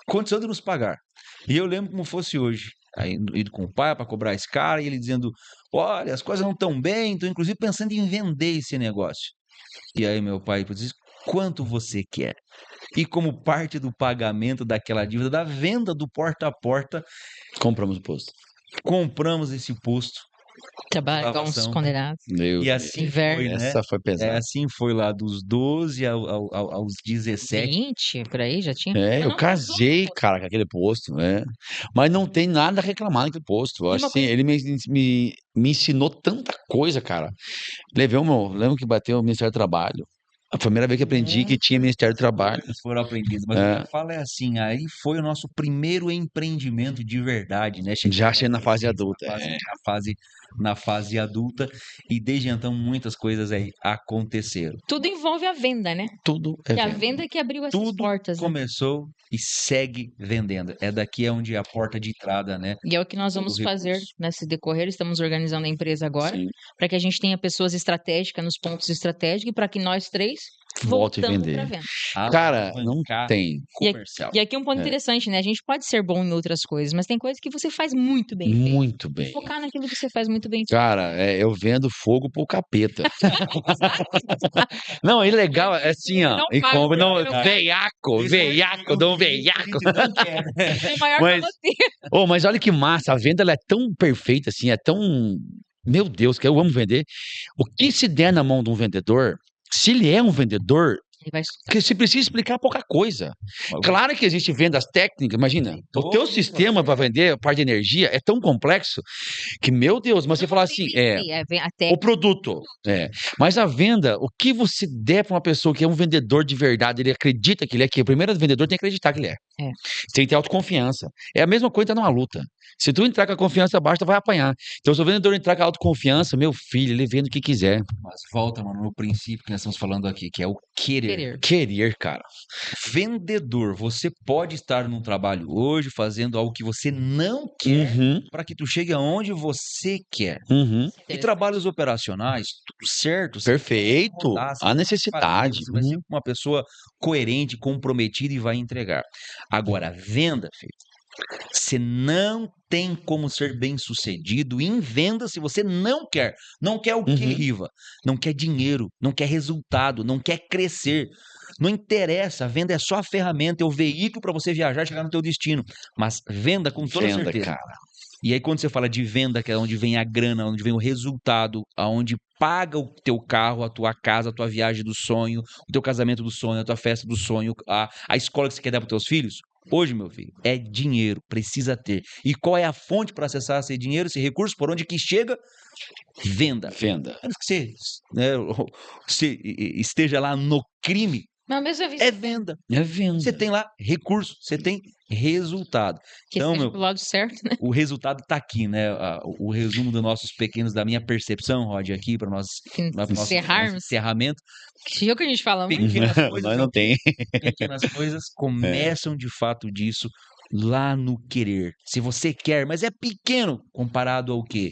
condição de nos pagar. E eu lembro como fosse hoje. Aí, indo com o pai para cobrar esse cara, e ele dizendo: olha, as coisas não estão bem, estou inclusive pensando em vender esse negócio. E aí meu pai disse: quanto você quer? E como parte do pagamento daquela dívida, da venda do porta a porta, Compramos o posto. compramos esse posto. Trabalho igual uns Lavação. condenados. Meu E Deus. assim Inverno. foi, né? Essa foi pesada. Assim foi lá dos 12 aos 17. 20, por aí já tinha. É, Mas eu não casei, casou. cara, com aquele posto, né? Mas não tem nada a reclamar daquele posto. Eu E acho uma assim, coisa- ele me ensinou tanta coisa, cara. Lembro que bateu o Ministério do Trabalho. A primeira vez que aprendi que tinha Ministério do Trabalho. Coisas foram aprendidas, mas o que eu falo é assim, aí foi o nosso primeiro empreendimento de verdade, né? Já achei na fase adulta. Na fase adulta, e desde então muitas coisas aí aconteceram. Tudo envolve a venda, né? Tudo é E a venda. venda que abriu essas Tudo portas, né? começou e segue vendendo. É daqui onde é a porta de entrada, né? E é o que nós Todo vamos recurso. fazer nesse decorrer. Estamos organizando a empresa agora Sim. para que a gente tenha pessoas estratégicas nos pontos estratégicos e para que nós três Volte a voltamos vender. para venda. Cara, não Alavancar tem. comercial. E aqui um ponto É. interessante, né? A gente pode ser bom em outras coisas, mas tem coisas que você faz muito bem feito. Muito bem. Focar naquilo que você faz muito bem feito. Cara, eu vendo fogo pro capeta. Não, é legal, é assim, ó. Não E paga, como não, porque não veiaco, Esse dom é o cliente que a veiaco. gente não quer, né? É maior Mas- que você. Oh, mas olha que massa, a venda ela é tão perfeita assim, é tão. Meu Deus, que eu amo vender. O que se der na mão de um vendedor, se ele é um vendedor, Ele vai que se precisa explicar pouca coisa. Claro que existe vendas técnicas, imagina. O teu sistema para vender, a parte de energia, é tão complexo que, meu Deus, mas você falar assim, até o produto. Mas a venda, o que você der para uma pessoa que é um vendedor de verdade, ele acredita que ele é que o primeiro vendedor tem que acreditar que ele é. É. Você tem que ter autoconfiança. É a mesma coisa numa luta. Se tu entrar com a confiança baixa, tu vai apanhar. Então, se o vendedor entrar com a autoconfiança, meu filho, ele vende o que quiser. Mas volta, mano, no princípio que nós estamos falando aqui, que é o querer. Querer, cara. Vendedor, você pode estar num trabalho hoje fazendo algo que você não quer Uhum, para que tu chegue aonde você quer. uhum. E trabalhos operacionais, tudo certo. você Perfeito. vai rodar, você A vai necessidade. fazer, você vai ser Uhum. uma pessoa coerente, comprometida e vai entregar. Agora, venda, filho, você não tem como ser bem-sucedido em venda se você não quer. Não quer o quê, Uhum. Riva? Não quer dinheiro, não quer resultado, não quer crescer. Não interessa, a venda é só a ferramenta, é o veículo para você viajar e chegar no teu destino. Mas venda com toda Venda, certeza. cara. E aí, quando você fala de venda, que é onde vem a grana, onde vem o resultado, aonde paga o teu carro, a tua casa, a tua viagem do sonho, o teu casamento do sonho, a tua festa do sonho, a escola que você quer dar para teus filhos, hoje, meu filho, é dinheiro, precisa ter. E qual é a fonte para acessar esse dinheiro, esse recurso, por onde que chega? Venda. Venda. A menos que você, né, esteja lá no crime, Mas mesmo eu vi é venda. É venda. Você tem lá recurso, você tem resultado. que Então, seja meu, pro lado certo, né? o resultado está aqui, né? O resumo dos nossos pequenos, da minha percepção, Rod, aqui, para nós Encerrarmos. encerramento. Que jogo que a gente fala muito. Pequenas coisas, Nós não tem. pequenas coisas começam de fato disso lá no querer. Se você quer, mas é pequeno comparado ao quê?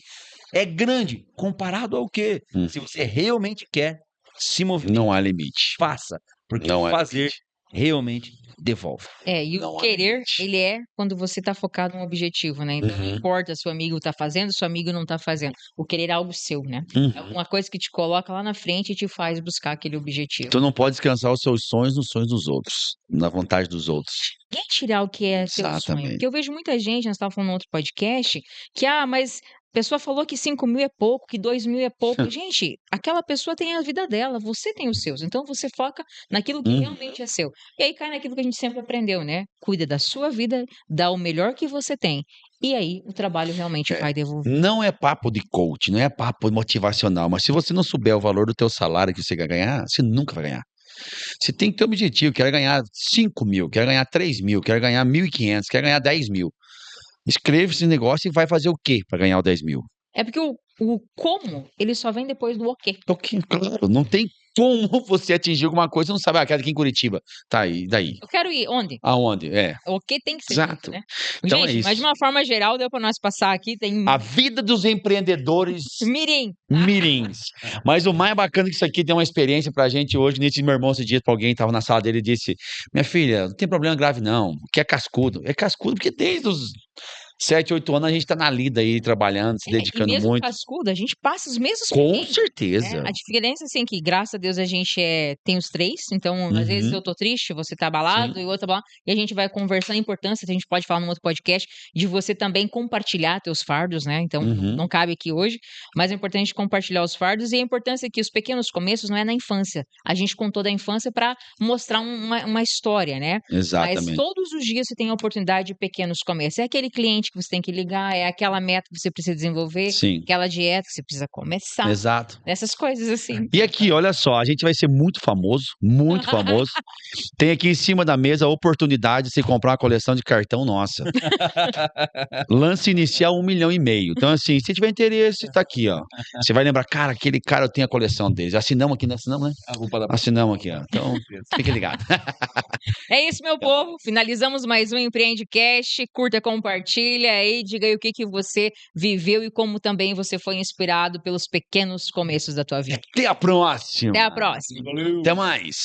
É grande comparado ao quê? Hum. Se você realmente quer, Se movimente, Não há limite. faça, porque Não há fazer limite. realmente devolve. E Não o há querer, limite. ele é quando você tá focado num objetivo, né? Então não Uhum. importa se o amigo tá fazendo, se o amigo não tá fazendo. O querer é algo seu, né? É Uhum. alguma coisa que te coloca lá na frente e te faz buscar aquele objetivo. Tu não pode descansar os seus sonhos nos sonhos dos outros, na vontade dos outros. Ninguém tirar o que é teu sonho. Exatamente. Porque eu vejo muita gente, nós estávamos falando no outro podcast, que, mas a pessoa falou que 5.000 é pouco, que 2.000 é pouco. Gente, aquela pessoa tem a vida dela, você tem os seus. Então você foca naquilo que Uhum. realmente é seu. E aí cai naquilo que a gente sempre aprendeu, né? Cuida da sua vida, dá o melhor que você tem. E aí o trabalho realmente vai devolver. Não é papo de coach, não é papo motivacional, mas se você não souber o valor do teu salário que você quer ganhar, você nunca vai ganhar. Você tem que ter um objetivo, quer ganhar 5.000, quer ganhar 3.000, quer ganhar 1.500, quer ganhar 10.000. Escreva esse negócio e vai fazer o quê para ganhar o 10.000? É porque o como, ele só vem depois do o quê. Ok, claro, não tem como você atingir alguma coisa, você não sabe, quero aqui em Curitiba. Tá aí, daí. Eu quero ir. Onde? Aonde? É. O que tem que ser Exato. feito, né? Então é Gente, mas isso. de uma forma geral, deu para nós passar aqui. Tem A vida dos empreendedores mirim. mirins. Mas o mais bacana é que isso aqui deu uma experiência pra gente hoje. Nesse meu irmão esse dia pra alguém, tava na sala dele e disse: Minha filha, não tem problema grave, não. Que é cascudo. É cascudo porque desde os 7, 8 anos a gente tá na lida aí, trabalhando, se E dedicando mesmo muito. cascudo, a gente passa os mesmos Com perrengues, né? certeza. A diferença, assim, que graças a Deus a gente tem os três, então às vezes Uhum. eu tô triste, você tá abalado Sim. e o outro tá abalado, e a gente vai conversando a importância, a gente pode falar num outro podcast, de você também compartilhar teus fardos, né? Então Uhum. não cabe aqui hoje, mas é importante compartilhar os fardos e a importância que os pequenos começos não é na infância. A gente contou da infância para mostrar uma história, né? Mas Exatamente. todos os dias você tem a oportunidade de pequenos começos. É aquele cliente que você tem que ligar, é aquela meta que você precisa desenvolver, Sim. aquela dieta que você precisa começar. Exato. Essas coisas assim. E aqui, olha só, a gente vai ser muito famoso, muito famoso. Tem aqui em cima da mesa a oportunidade de você comprar uma coleção de cartão nossa. Lance inicial 1,5 milhão. Então, assim, se tiver interesse, tá aqui, ó. Você vai lembrar, cara, aquele cara eu tenho a coleção deles. Assinamos aqui, não assinamos, né? A roupa da Assinamos aqui, ó. Então, fique ligado. É isso, meu povo. Finalizamos mais um Empreendecast. Curta, compartilha aí, diga aí o que você viveu e como também você foi inspirado pelos pequenos começos da tua vida. Até a próxima. Até a próxima. Valeu. Até mais.